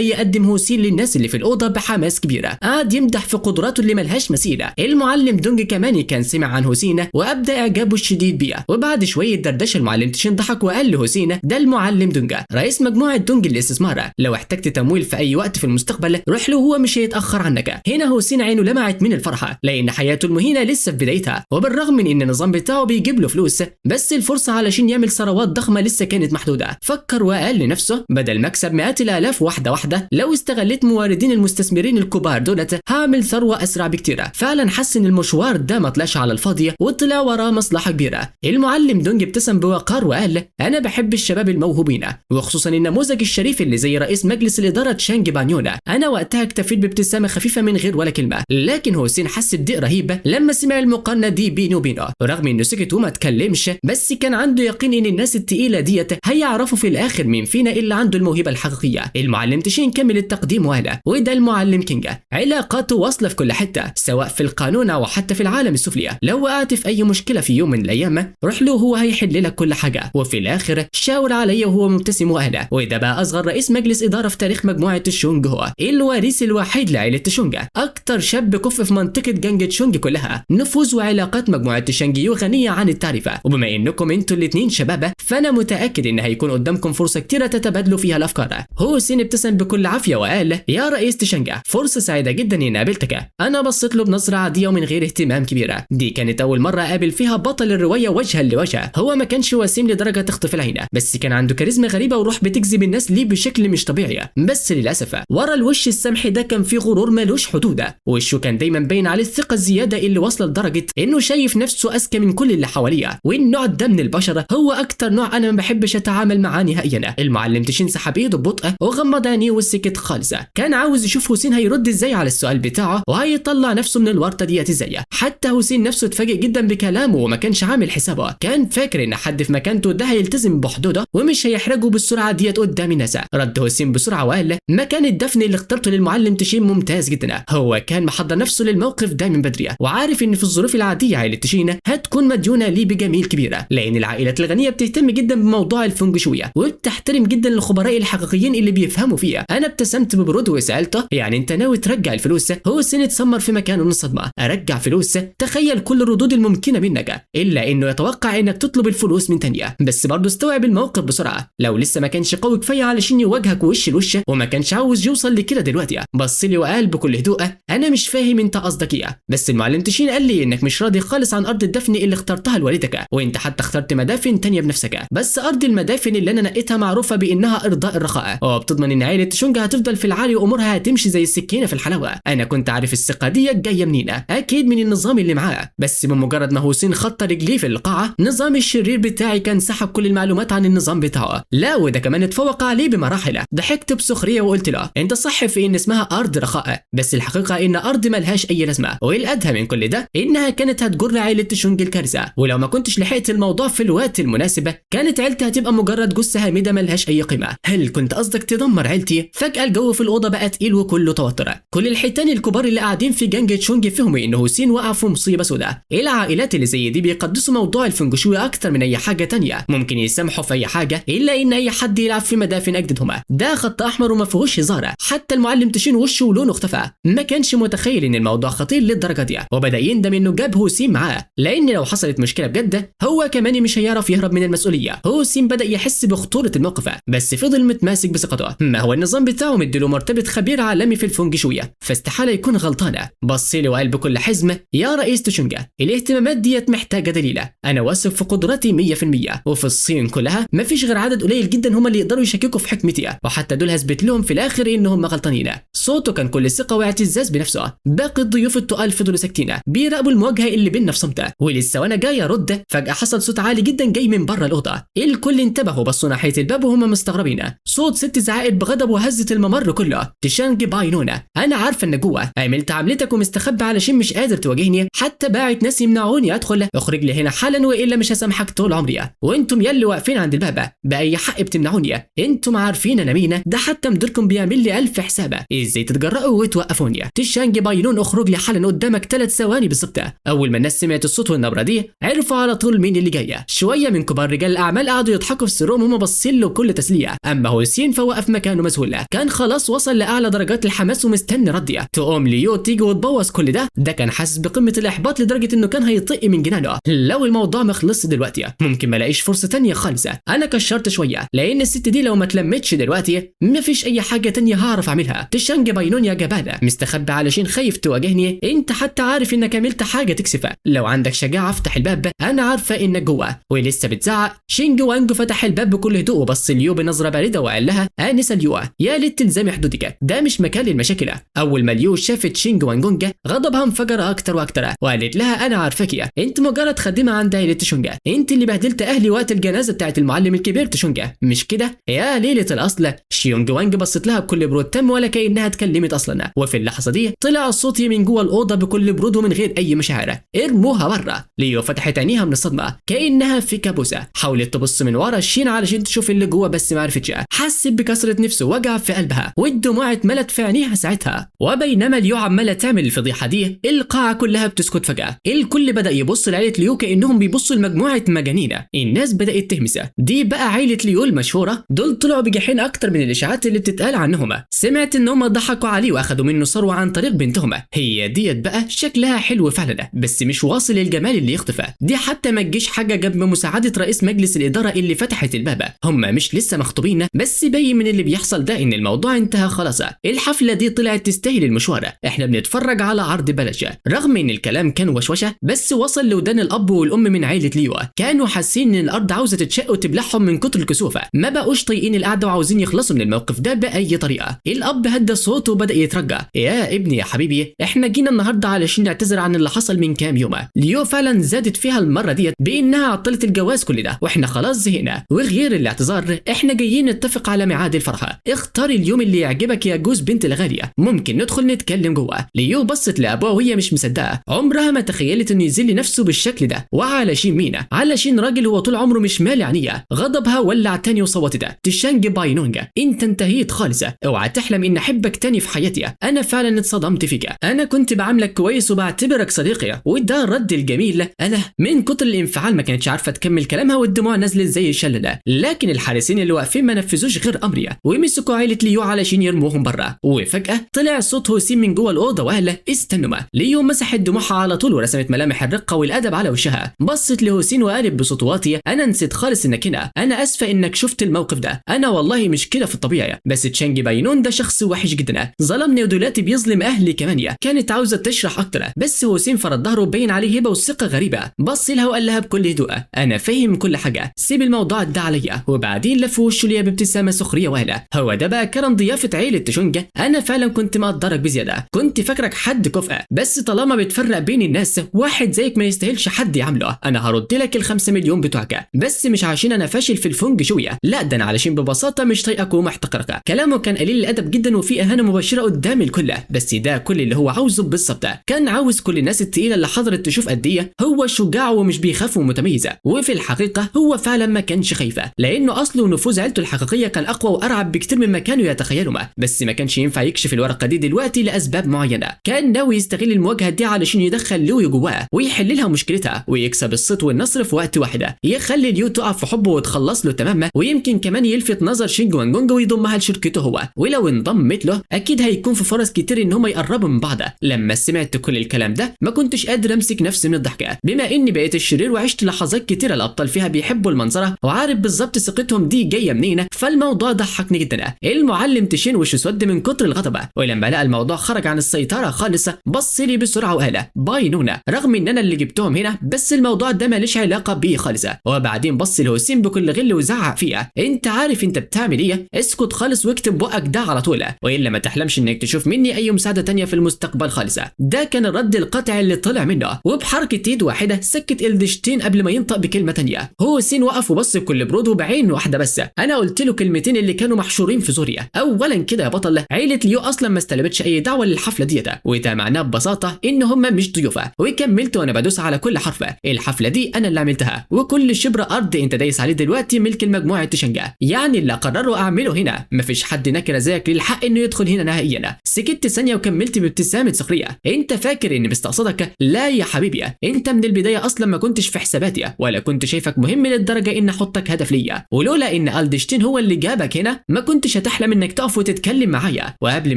يقدم هوسين للناس اللي في الاوضه بحماس كبيره، قعد يمدح في قدراته اللي ملهاش مثيل. المعلم دونج كمان كان سمع عن هوسين وابدا اعجابه الشديد بيها. وبعد شويه دردشه المعلم تشين ضحك وقال لهوسين ده المعلم دونج رئيس مجموعه دونج للاستثمار، لو احتجت تمويل في اي وقت في المستقبل روح له هو مش هيتاخر عنك. هنا هوسين عينه لمعت من الفرحه لان حياته المهينه لسه في بدايتها، وبالرغم من ان النظام بتاعه بيجيب له فلوس بس الفرصه علشان يعمل ثروات ضخمه لسه كانت محدوده. فكر وقال لنفسه بدل ما اكسب مئات الالاف واحده واحده لو استغليت موردين المستثمرين الكبار دولت هعمل ثروه اسرع بكتير. فعلا حس ان المشوار ده ما طلعش على الفاضي وطلع وراه مصلحه كبيره. المعلم دونج ابتسم بوقار وقال انا بحب الشباب الموهوبين وخصوصا النموذج الشريف اللي زي رئيس مجلس الاداره تشانج بانيونا. انا وقتها اكتفيت بابتسامه خفيفه من غير ولا كلمه، لكن هوسين حس بضيق رهيب لما سمع المقارنه دي بينه وبينه. رغم انه سكت وما اتكلمش بس كان عنده يقين ان الناس التقيله ديت هيعرفوا في الاخر مين فينا اللي عنده الموهبه الحقيقيه. المعلم تشين كمل التقديم وقال وده المعلم كينج علاقاته واصله في كل حته سواء في القانون او حتى في العالم السفلي، لو وقعت في اي مشكله في يوم من الايام روح له هو هيحل لك كل حاجه. وفي الاخر شاور عليا وهو مبتسم وقال وده بقى اصغر رئيس مجلس اداره في تاريخ مجموعه تشونج، هو الوارث الوحيد لعائله تشونج، اكتر شاب كفء في منطقه جانج تشونج كلها. نفوذ وعلاقات مجموعه تشانجيو غنيه عن التعريف، وبما انكم انتوا الاثنين شباب فانا متاكد ان هيكون قدامكم فرصه كتيره تتبادلوا فيها الافكار. هوسين ابتسم بكل عافيه وقال يا رئيس تشانج فرصه سعيده جدا اني قابلتك. انا بصيت له بنظره عاديه ومن غير اهتمام كبيره، دي كانت اول مره اقابل فيها بطل الروايه وجها لوجه. هو ما كانش وسيم لدرجه تخطف العين بس كان عنده كاريزما غريبه وروح بتجري وتجذب الناس ليه بشكل مش طبيعي. بس للاسف ورا الوش السمح ده كان فيه غرور ملوش حدود، وشه كان دايما باين عليه الثقه الزياده اللي واصله لدرجه انه شايف نفسه اذكى من كل اللي حواليه. والنوع ده من البشر هو اكتر نوع انا ما بحبش اتعامل معاه نهائيا. المعلم تشين سحب ايده ببطء وغمض عينيه وسكت خالص. كان عاوز يشوف حسين هيرد ازاي على السؤال بتاعه وهيطلع نفسه من الورطه ديت ازاي. حتى حسين نفسه اتفاجئ جدا بكلامه وما كانش عامل حسابه. كان فاكر ان حد في مكانته ده هيلتزم بحدوده ومش هيحرجه بالسرعه ديت قدام الناس. رد حسين بسرعه وقال مكان الدفن اللي اخترته للمعلم تشين ممتاز جدا. هو كان محضر نفسه للموقف ده من بدري وعارف ان في الظروف العاديه عائله تشين هتكون مديونه ليه بجميل كبير، لان العائلات الغنيه بتهتم جدا بموضوع الفونج شوي وبتحترم جدا الخبراء الحقيقيين اللي بيفهموا فيها. انا ابتسمت ببرود وسالته يعني انت ناوي ترجع الفلوس؟ حسين اتسمر في مكانه من الصدمه. ارجع فلوس؟ تخيل كل الردود الممكنه منك الا انه يتوقع انك تطلب الفلوس من تانية. بس برضه استوعب الموقف بسرعه. لو لسه ما كانش قوي كفايه علشان يواجهك وش لوش وما كانش عاوز يوصل لكده دلوقتي. بص لي وقال بكل هدوء انا مش فاهم انت قصدك ايه، بس المعلم تشين قال لي انك مش راضي خالص عن ارض الدفن اللي اخترتها لوالدك، وانت حتى اخترت مدافن تانية بنفسك. بس ارض المدافن اللي انا نقيتها معروفه بانها ارضاء الرخاء وبتضمن ان عائله تشونج هتفضل في العالي وامورها هتمشي زي السكينه في الحلاوه. انا كنت عارف الثقه دي جايه منين، اكيد من النظام اللي معاه. بس بمجرد ما حسين خط رجليه في القاعه نظام الشرير بتاعي كان سحب كل المعلومات عن النظام بتاعه. لا وده كمان اتفوق عليه بمراحل. ضحكت بسخريه وقلت له انت صح في ان اسمها ارض رخاء، بس الحقيقه ان ارض ملهاش اي لازمه، والادهى من كل ده انها كانت هتجر عائله تشونج الكارثه، ولو ما كنتش لحقت الموضوع في الوقت المناسب كانت عيلتي هتبقى مجرد جثه هامده ملهاش اي قيمه. هل كنت قصدك تدمر عيلتي؟ فجاه الجو في الاوضه بقى تقيل وكله توتر. كل الحيتان الكبار اللي قاعدين في جنج تشونج فهموا ان حسين وقع في مصيبه سوداء. العائلات اللي زي دي بيقدسوا موضوع الفنجشوي اكتر من اي حاجه تانية، ممكن يسامحوا في اي حاجه الا ان اي حد يلعب في مدافن اجدادهم. ده خط احمر وما فيهوش هزار. حتى المعلم تشين وشه ولونه اختفى، ما كانش متخيل ان الموضوع خطير للدرجه دي، وبدا يندم انه جاب حسين معاه، لان لو حصلت مشكله بجد هو كمان مش هيعرف يهرب من المسؤوليه. حسين بدا يحس بخطوره الموقف بس فضل متماسك بثقته. ما هو النظام بتاعه مديله مرتبه خبير عالمي في الفنجشوي فاستحاله يكون غلطان. بص له وقال بكل حزم يا رئيس تشونج الاهتمامات ديت محتاجه دليل. انا واثق في قدراتي 100%، وفي الصين كلها مفيش غير عدد قليل جدا هم اللي يقدروا يشككوا في حكمتي، وحتى دول هثبت لهم في الاخر انهم غلطانين. صوته كان كل ثقه واعتزاز بنفسه. باقي الضيوف التقال فضلوا ساكتين بيراقبوا المواجهه اللي بيننا في صمت. ولسه وانا جاي ارد فجاه حصل صوت عالي جدا جاي من بره الاوضه. الكل انتبهوا وبصوا ناحيه الباب وهم مستغربين. صوت ست زعقت بغضب وهزت الممر كله. تشانج باينون انا عارفه ان جوه عملت عملتك ومستخبي علشان مش قادر تواجهني، حتى باعت ناس يمنعوني ادخل. اخرج لي هنا حالا والا مش هسامحك طول عمري. وانتم يلي واقفين عند الباب باي حق بتمنعوني؟ انتم عارفين انا مين؟ ده حتى مديركم بيعمل لي 1000 حساب. ازاي تتجرأوا وتوقفوني؟ تشانج باينون اخرج لي حالا قدامك 3 ثواني بالظبط. اول ما الناس سمعت الصوت والنبره دي عرفوا على طول مين اللي جايه. شويه من كبار رجال الاعمال قعدوا يضحكوا في سرهم وهم باصين له كل تسليه. اما حسين فوقف مكانه مذهول، كان خلاص وصل لاعلى درجات الحماس ومستني رديه. تقوم ليو تيجي وتبوظ كل ده. ده كان حاسس بقمه الاحباط لدرجه انه كان هيطق من جنانه. لو الموضوع ما خلصش دلوقتي ممكن ما الاقيش فرصه تانية خالص. انا كشرت شويه لان الست دي لو ما اتلمتش دلوقتي مفيش اي حاجه تانية هعرف اعملها. تشانج باينون يا جبانه مستخبي علشان خايف تواجهني؟ انت حتى عارف انك عملت حاجه تكسفها. لو عندك شجاعه افتح الباب، انا عارفه انك جوه. ولسه بتزعق شينج وانج فتح الباب بكل هدوء وبص ليو بنظره بارده وقال لها انسه ليو يا ليت تلزمي حدودك، ده مش مكان للمشاكل. اول ما ليو شافت شينج وانجونج غضبها انفجر اكتر واكتر وقالت لها انا عارفاكي، انت مجرد خادمه عند عيله تشونج، انت اللي بهدلت اهلي وقت الجنازه بتاعت المعلم الكبير تشونج مش كده يا ليله الاصل. شيونج وانج بصت لها بكل برود تم ولا كانها اتكلمت اصلا. وفي اللحظه دي طلع الصوت من جوه الاوضه بكل برود ومن غير اي مشاعر ارموها بره. ليو فتحت عينيها من الصدمه كانها في كابوسه. حاولت تبص من ورا الشين علشان تشوف اللي جوه بس ما عرفتش. حست بكسره نفس وجع في قلبها والدموع اتملت في عينيها ساعتها. وبينما ليو عماله تعمل الفضيحه دي القاعه كلها بتسكت فجاه. الكل بدا يبص لعيله ليو كانهم بيبصوا لمجموعه مجانين. الناس بدات تهمس دي بقى عيله ليو المشهوره، دول طلعوا بجحين اكتر من الاشاعات اللي بتتقال عنهم. سمعت ان هم ضحكوا عليه واخدوا منه ثروه عن طريق بنتهم. هي ديت بقى شكلها حلو فعلا بس مش واصل للجمال اللي يخطف. دي حتى ما تجيش حاجه جنب مساعده رئيس مجلس الاداره اللي فتحت الباب. هم مش لسه مخطوبين بس باين من اللي بيحصل ده ان الموضوع انتهى خلاص. الحفله دي طلعت تستاهل المشوار. احنا بنتفرج على عرض بلش. رغم ان الكلام كان وشوشه بس وصل لودان الاب والام من عيله ليو. كانوا حاسين ان الارض عاوزه تتشق وتبلعهم من كتر الكسوف. ما بقوش طايقين القعده وعاوزين يخلصوا من الموقف ده باي طريقه. الاب هدى صوته وبدا يترجى: يا ابني يا حبيبي، احنا جينا النهارده علشان نعتذر عن اللي حصل من كام يوم. ليو فعلا زادت فيها المره ديت بانها عطلت الجواز كل ده، واحنا خلاص زهقنا، وغير الاعتذار احنا جايين نتفق على ميعاد الفرحه. اختار اليوم اللي يعجبك يا جوز بنت الغاليه، ممكن ندخل نتكلم جوه. ليو بصت لابوها وهي مش مصدقه، عمرها ما تخيلت انه يذل نفسه بالشكل ده. وعلشان مين؟ علشان راجل هو طول عمره مش مالي عينيه. غضبها ولع تاني وصوتت: تشانج باينونج، انت انتهيت خالص، اوعى تحلم ان احبك تاني في حياتي. انا فعلا اتصدمت فيك، انا كنت بعاملك كويس وبعتبرك صديقي. وده الرد الجميل. انا من كتر الانفعال ما كانتش عارفه تكمل كلامها والدموع نزلت زي الشلل. لكن الحارسين اللي واقفين ما نفذوش غير امري ومسكوا عيله ليو علشان يرموهم بره. وفجاه طلع صوت هوسين من جوه الاوضه وقال: استنوا. ليو مسحت دموعها على طول ورسمت ملامح الرقه والادب على وشها. بصت لهوسين وقالت بصوت واطي: انا نسيت خالص انك هنا، انا اسفه انك شفت الموقف ده، انا والله مش كده في الطبيعي، بس تشانج باينون ده شخص وحش جدا، ظلمني ودلوقتي بيظلم اهلي كمان. كانت عاوزه تشرح اكتر بس هوسين فرد ظهره وبين عليه هبه وثقه غريبه. بص لها وقال لها بكل هدوء: انا فاهم كل حاجه، سيب الموضوع ده عليا. وبعدين لف وشه ليا بابتسامه سخريه وقال: هو ده بقى كرم ضيافه عيله تشونج؟ انا فعلا كنت مقدرك بزياده، كنت فاكرك حد كفء، بس طالما بتفرق بين الناس، واحد زيك ما يستاهلش حد يعامله. انا هرد لك ال5 مليون بتوعك، بس مش عشان انا فاشل في الفونج شويه، لا ده انا علشان ببساطه مش طايقك ومحتقرك. كلامه كان قليل الادب جدا وفيه اهانه مباشره قدام الكل، بس ده كل اللي هو عاوزه بالظبط. كان عاوز كل الناس التقيله اللي حضرت تشوف قد ايه هو شجاع ومش بيخاف ومتميز. وفي الحقيقه هو فعلا ما كانش خايفه، لانه اصله ونفوذ عيلته الحقيقيه كان اقوى وارعب بكتير مما كانوا يتخيلوا. بس ما كانش ينفع يكشف الورقه دي دلوقتي لاسباب معينه. كان ناوي يستغل المواجهه دي علشان يدخل لوي جواه ويحل لها مشكلتها ويكسب الصيت والنصر في وقت واحد، يخلي ليو تقع في حبه وتخلص له تماما، ويمكن كمان يلفت نظر شينج وانجونج ويضمها لشركته هو. ولو انضمت له اكيد هيكون في فرص كتير ان هم يقربوا من بعض. لما سمعت كل الكلام ده ما كنتش قادر امسك نفسي من الضحك، بما اني بقيت الشرير وعشت لحظات كتيره الابطال فيها بيحبوا المنظره وعارف بالظبط ثقتهم دي جايه منين، فالموضوع ضحكني جدا. المعلم تشين وشه اسود من كتر الغضب، ولما لقى الموضوع خرج عن السيطره خالص بص لي بسرعه وقال: باينونا، رغم ان انا اللي جبتهم هنا بس الموضوع ده ماليش علاقه بيه خالص. وبعدين بص لهوسين بكل غل وزعق فيها: انت عارف انت بتعمل ايه؟ اسكت خالص واكتب بقك ده على طول، والا ما تحلمش انك تشوف مني اي مساعده تانية في المستقبل خالص. ده كان الرد القاطع اللي طلع منه، وبحركه ايد واحده سكت إلدشتين قبل ما ينطق بكلمه تانية. هوسين وقف وبص بكل برود وبعين واحده بس: انا قلت له كلمتين اللي كانوا محشورين في زوريا. اولا كده يا بطل، عيله ليو اصلا ما استلمتش اي دعوه للحفله ديت، وده معناه ببساطه ان هم مش ضيوفه. وكملت وانا بدوس على كل حرف: الحفله دي انا اللي عملتها، وكل شبر ارض انت دايس عليه دلوقتي ملك المجموعه تشنجا، يعني اللي قرروا اعمله هنا. مفيش حد نكره زيك للحق انه يدخل هنا نهائيا. سكت ثانيه وكملت بابتسامه سخريه: انت فاكر اني مستقصدك؟ لا يا حبيبي، انت من البدايه اصلا ما كنتش في حساباتي، ولا كنت شايفك مهم للدرجه ان احطك هدف ليا. ولولا ان ألدشتين هو اللي جابك هنا ما كنتش هتحلم انك تقف وتتكلم معايا. وقبل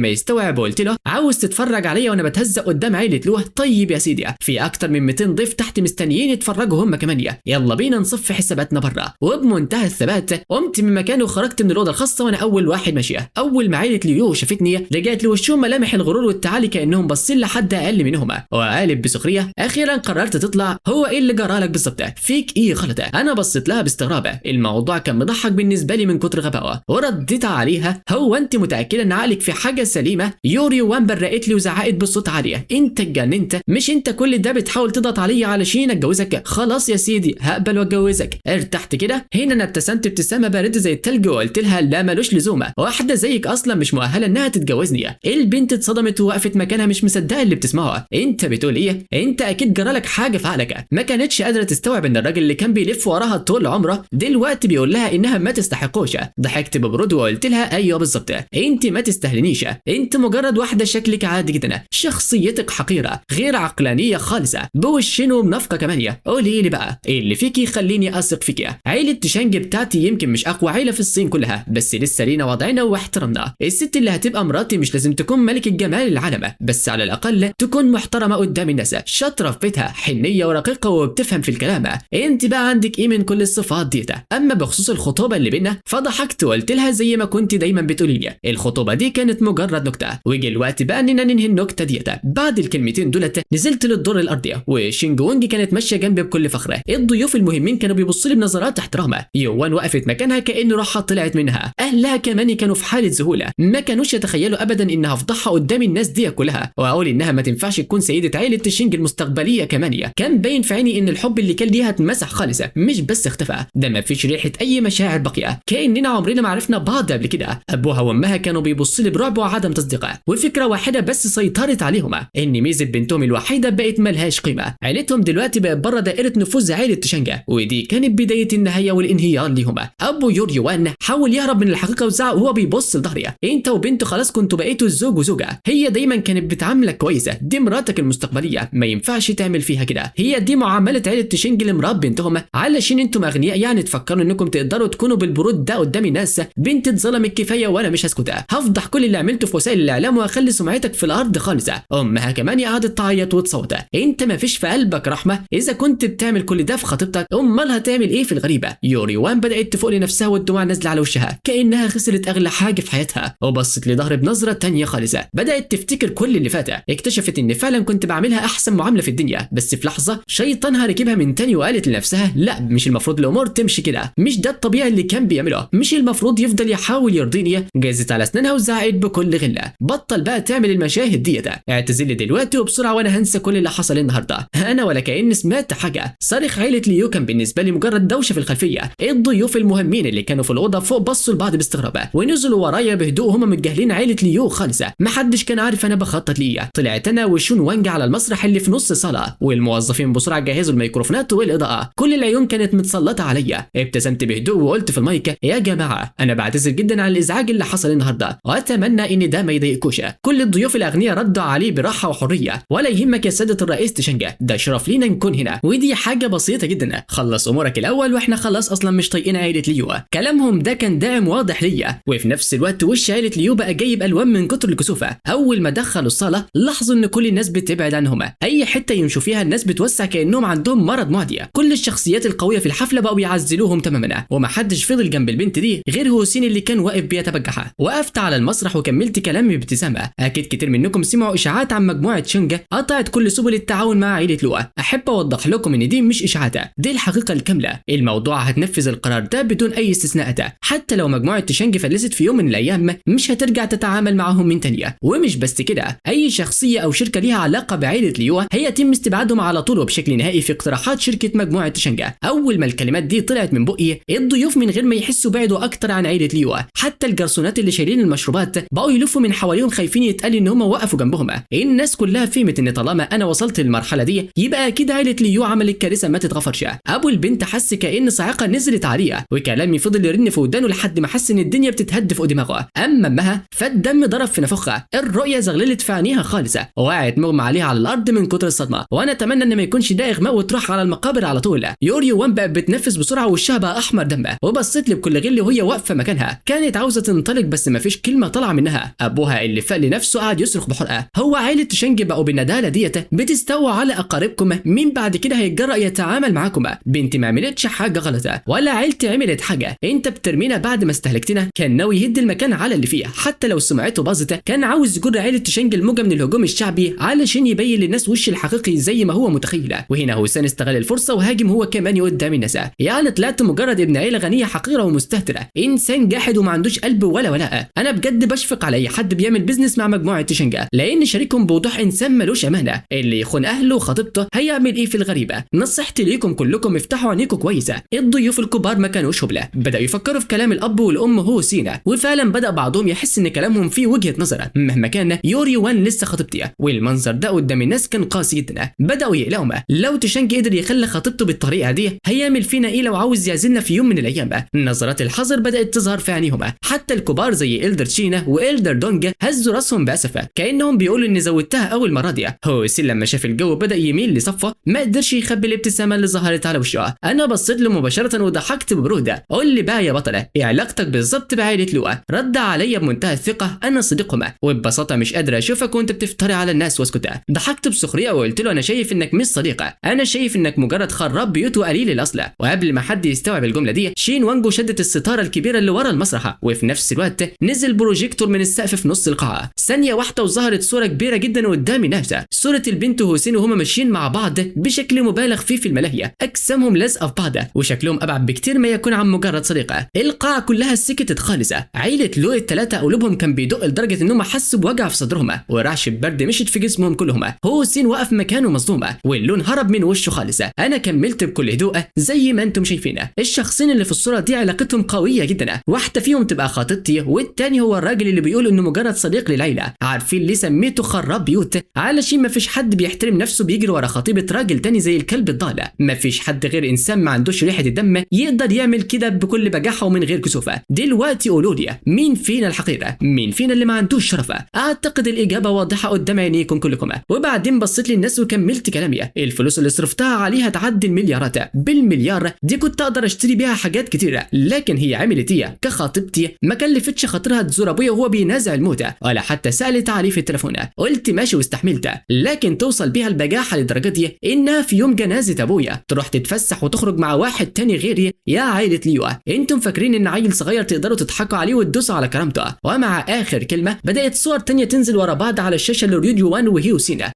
ما يستوعب قلت له: عاوز تتفرج عليا وانا بتهزق قدام عيله لوه؟ طيب يا سيدي، في اكتر من 200 ضيف تحت مستنيين يتفرجوا هم كمان، يلا بينا نصف حساباتنا بره. وبمنتهى الثبات قمت من مكاني وخرجت من الاوضه الخاصه وانا اول واحد ماشيه. اول ما عيله ليو شافتني رجعت لوشهم ملامح الغرور والتعالي كانهم باصين لحد اقل منهم، وقالب بسخريه: اخيرا قررت تطلع، هو ايه اللي جرالك بالظبط؟ فيك ايه غلط؟ انا بصيت لها باستغراب، الموضوع كان مضحك بالنسبه لي من كتر غبائها، ورديت عليها: هو انت متاكده ان عقلك في حاجه سليمه؟ يوري وان برقت لي وزعقت بصوت عالي: انت اتجننت؟ مش انت كل ده بتحاول تضغط عليا علشان اتجوزك؟ خلاص يا سيدي هقبل واتجوزك. ارتحت كده؟ هنا انا ابتسمت ابتسامه بارده زي التلج وقلت لها: لا ملوش لزومه، واحده زيك اصلا مش مؤهله انها تتجوزني. البنت اتصدمت ووقفت مكانها مش مصدقه اللي بتسمعه. انت بتقول ايه؟ انت اكيد جرالك حاجه في عقلك. ما كانتش قادره تستوعب ان الراجل اللي كان بيلف وراها طول عمره دلوقتي بيقول لها انها ما تستحقوش. ضحكت ببرود وقلت لها: ايوه بالظبط، انت ما تستهلنيش، انت مجرد واحده شكلك عادي جدا، شخصيتك حقيره غير عقلانيه خالصه، بوشين ومنافقه كمان. قولي لي بقى ايه اللي فيكي يخليني اثق فيكي؟ عيله تشانج بتاعتي يمكن مش اقوى عيله في الصين كلها، بس لسه لينا وضعنا واحترامنا. الست اللي هتبقى مراتي مش لازم تكون ملكه جمال العالم، بس على الاقل تكون محترمه قدام الناس، شاطره في بيتها، حنيه ورقيقه وبتفهم في الكلام. انت بقى عندك ايه من كل الصفات دي؟ اما بخصوص الخطوبه اللي بينا فضحكت وقلت لها زي ما كنت دايما بتقولي لي، الخطوبه دي كانت مجرد نكته، وجه الوقت بقى اننا ننهي النكته ديت. بعد الكلمتين دولت نزلت للدور الارضي، وشينج وونج كانت ماشيه جنبي بكل فخر. الضيوف المهمين كانوا بيبصوا لي بنظرات احترام. يوان وقفت مكانها جسمها كأن روحها طلعت منها. اهلها كمان كانوا في حاله ذهوله، ما كانوش يتخيلوا ابدا انها فضحها قدام الناس دي كلها، واقول انها ما تنفعش تكون سيده عيله تشينج المستقبليه كمان. كان باين في عيني ان الحب اللي كان ليها اتمسح خالص، مش بس اختفى، ده ما فيش ريحه اي مشاعر باقيه، كاننا عمرنا ما عرفنا بعض قبل كده. ابوها وامها كانوا بيبصوا لي برعب وعدم تصديق، وفكره واحده بس سيطرت عليهما، ان ميزه بنتهم الوحيده بقت ملهاش قيمه. عيلتهم دلوقتي بقت بره دائره نفوذ عيله تشينج، ودي كانت بدايه النهايه والانهيار ليهما. ابو يوري وان حاول يهرب من الحقيقه وزعق وهو بيبص لظهرها، انت وبنت خلاص كنتوا بقيتوا زوج وزوجه، هي دايما كانت بتعاملك كويسه، دي مراتك المستقبليه، ما ينفعش تعمل فيها كده، هي دي معامله عيله تشينج لمرات بنتهم، علشان انتم اغنياء يعني تفكروا انكم تقدروا تكونوا بالبرود ده قدام الناس. بنت اتظلمت كفايه وانا مش هسكت، هفضح كل اللي عملته في وسائل الاعلام واخلي سمعتك في الارض خالصه. امها كمان قعدت تعيط وتصوت، انت ما فيش في قلبك رحمه؟ اذا كنت بتعمل كل ده في خطيبتك، امال هتعمل ايه في الغريبه؟ يوري وان بدات تفوق لنفسها والدموع نازله على وشها كانها خسرت اغلى حاجه في حياتها، وبصت لظهر بنظره تانية خالصه، بدات تفتكر كل اللي فات، اكتشفت ان فعلا كنت بعملها احسن معامله في الدنيا، بس في لحظه شيطانها ركبها من تاني وقالت لنفسها لا، مش المفروض الامور تمشي كده، مش ده الطبيعي اللي كان بيعمله، مش المفروض يفضل يحاول يرضيني. جازت على اسنانها وزعقت بكل غله، بطل بقى تعمل المشاهد ديت، اعتذر لي دلوقتي وبسرعه وانا هنسى كل اللي حصل النهارده، انا ولا كأني سمعت حاجه. صارخ عيله ليو كان بالنسبه لي مجرد دوشه في الخلفيه، الضيوف المهمين اللي كانوا في الاوضه فوق بصوا لبعض باستغراب ونزلوا ورايا بهدوء وهم متجاهلين عيله ليو خالصه، محدش كان عارف انا بخطط ليه. طلعت انا وشون وانج على المسرح اللي في نص الصاله، والموظفين بسرعه جهزوا الميكروفونات والاضاءه، كل العيون كانت متسلطه عليا. ابتسمت بهدوء وقلت في المايك يا جماعه انا بعتذر جدا عن الازعاج اللي حصل النهارده، واتمنى ان ده ما يضايقكوش. كل الضيوف الاغنياء ردوا عليه براحه وحريه، ولا يهمك يا ساده الرئيس تشينج، ده شرف لينا نكون هنا، ودي حاجه بسيطه جدا، خلص امورك الاول واحنا خلاص اصلا مش طايقين عيله ليو. كلامهم ده كان داعم واضح ليا، وفي نفس الوقت وش عيله ليو بقى جايب الوان من كتر الكسوفه. اول ما دخلوا الصاله لاحظوا ان كل الناس بتبعد عنهم، اي حته يمشوا فيها الناس بتوسع كانهم عندهم مرض معدي. كل الشخصيات القويه في الحفله بقوا يعزلوهم تماما، ومحدش فضل جنب البنت دي غير هوسين اللي كان واقف بيتبجح. وقفت على المسرح وكملت كلامي بابتسامه، اكيد كتير منكم سمعوا اشاعات عن مجموعه تشينج قطعت كل سبل التعاون مع عيله لو، احب اوضح لكم ان دي مش اشاعات، دي الحقيقه الكامله، الموضوع هتنفذ القرار ده بدون اي استثناءات، حتى لو مجموعه تشينج فلست في يوم من الايام مش هترجع تتعامل معهم من تانية. ومش بس كده، اي شخصيه او شركه ليها علاقه بعيله ليو هيتم استبعادهم على طول وبشكل نهائي في اقتراحات شركه مجموعه تشينج. اول ما الكلمات دي طلعت من بقي، الضيوف من غير ما يحسوا بعدوا اكتر عن عيله ليو، حتى الجرسونات اللي شايلين المشروبات بقوا يلفوا من حواليهم خايفين يتقال ان هم وقفوا جنبهم. الناس كلها فهمت ان طالما انا وصلت للمرحله دي يبقى اكيد عيله ليو عملت كارثه ما تتغفرش. ابو البنت حس كأن صاعقه نزلت عليه، وكلامي فضل يرن في ودانه لحد ما حس ان الدنيا بتتهد فوق دماغه. اما امها فالدم ضرب في نافوخها، الرؤيه زغللت في عينيها خالصه، وقعت مغمى عليها على الارض من كتر الصدمه. وانا اتمنى ان ما يكونش ده اغماء وتروح على المقابر على طول. يوري وان بقت بتنفس بسرعه وشها بقى احمر دم، وبصت لي بكل غل وهي واقفه مكانها، كانت عاوزه تنطلق بس ما فيش كلمه طالعه منها. ابوها اللي فاق لنفسه قعد يصرخ بحرقه، هو عائله تشينج بقوا بالنداله ديت بتستوى على اقاربكم، مين بعد كده هيتجرأ يتعامل معاكم؟ بنتي ما عملتش حاجه غلطه ولا عيلتي عملت حاجه، انت بترمينا بعد ما استهلكتنا. كان ناوي يهد المكان على اللي فيه حتى لو سمعته باظت، كان عاوز يجر عيله تشينج الموجه من الهجوم الشعبي علشان يبين للناس وش الحقيقي زي ما هو متخيل. وهنا هوسان استغل الفرصه وهاجم هو كمان قدام الناس، يعني طلعت مجرد ابن عيله غنيه حقيره ومستهتره، انسان جاحد وما عندوش قلب ولا ولاء. انا بجد بشفق على اي حد بيعمل بيزنس مع مجموعه تشينج، لان شريكهم بوضوح انسان ملوش امانه، اللي يخون اهله وخطيبته هيعمل ايه في الغريبه؟ نصيحتي ليكم كلكم افتحوا عينيكم كويسه. الضيوف الكبار ما كانوش هبله، بداوا يفكروا في كلام الاب والام هوسينا، وفعلا بدا بعضهم يحس ان كلامهم فيه وجهه نظر. مهما كان يوري وان لسه خطيبتي، والمنظر ده قدام الناس كان قاسي جدا. بداوا يقلقوا، لو تشينج قدر يخلي خطيبته بالطريقه دي هيعمل فينا ايه لو عاوز يعزلنا في يوم من الايام؟ نظرات الحذر بدات تظهر في عينيهم، حتى الكبار زي إلدر تشينا وإلدر دونج هزوا راسهم باسفه كانهم بيقولوا اني زودتها اول مره دي. هوسين لما شاف الجو بدا يميل لصفه، ما قدرش يخبي الابتسامه اللي ظهرت على وشه. انا بصيت له مباشره وضحكت ببروده، قول لي بقى يا بطله ايه علاقتك بالظبط بعائله لو؟ رد عليا بمنتهى الثقه، انا صديقهم، وببساطه مش قادر اشوفك وانت بتفتري على الناس واسكت. ضحكت بسخريه وقلت له انا شايف انك مش صديقه، انا شايف انك مجرد خراب بيوت وقليل الاصل. وقبل ما حد يستوعب الجمله دي، شين وانجو شدت الستاره الكبيره اللي ورا المسرح، وفي نفس الوقت نزل بروجيكتور من السقف في نص القاعه. ثانيه واحده وظهرت صوره كبيره جدا قدام الناس، صوره البنت وحسين وهما ماشيين مع بعض بشكل مبالغ فيه في الملاهيه، اجسامهم لازقه في بعض وشكلهم ابعد بكتير ما يكون عن مجرد مجرد صديقه. القاعه كلها سكتت خالصه. عيله لو الثلاثه قلوبهم كان بيدق لدرجه انهم حسوا بوجع في صدرهم ورعشه برد مشت في جسمهم كلهم. هو سين وقف مكانه مصدومه واللون هرب من وشه خالص. انا كملت بكل هدوء زي ما انتم شايفين. الشخصين اللي في الصوره دي علاقتهم قويه جدا، واحده فيهم تبقى خطيبتي والتاني هو الراجل اللي بيقول انه مجرد صديق للعيله. عارفين ليه سميته خراب بيوت؟ علشان ما فيش حد بيحترم نفسه بيجري ورا خطيبه راجل تاني زي الكلب الضال. ما فيش حد غير انسان ما عندوش ريحه الدم يقدر يعمل كده بكل بجاحه ومن غير كسوفه. دلوقتي قولوا لي مين فينا الحقيره؟ مين فينا اللي ما عندوش شرفه؟ اعتقد الاجابه واضحه قدام عينيكم كلكم. وبعدين بصيت للناس وكملت كلامي. الفلوس اللي صرفتها عليها تعدي المليارات. بالمليار دي كنت اقدر اشتري بيها حاجات كتيره، لكن هي عملت ايه كخطيبتي؟ ما كلفتش خاطرها تزور ابويا وهو بينازع الموت، ولا حتى سالت عليه في التليفون. قلت ماشي واستحملت، لكن توصل بيها البجاحه لدرجه دي انها في يوم جنازه ابويا تروح تتفسح وتخرج مع واحد تاني غيري؟ يا عائله ليوا، انتم فاكرين ان عيل صغير تقدروا تضحكوا عليه وتدوسوا على كرامته؟ ومع اخر كلمه بدات صور تانية تنزل ورا بعض على الشاشه لريوديو وان وهيوسينا.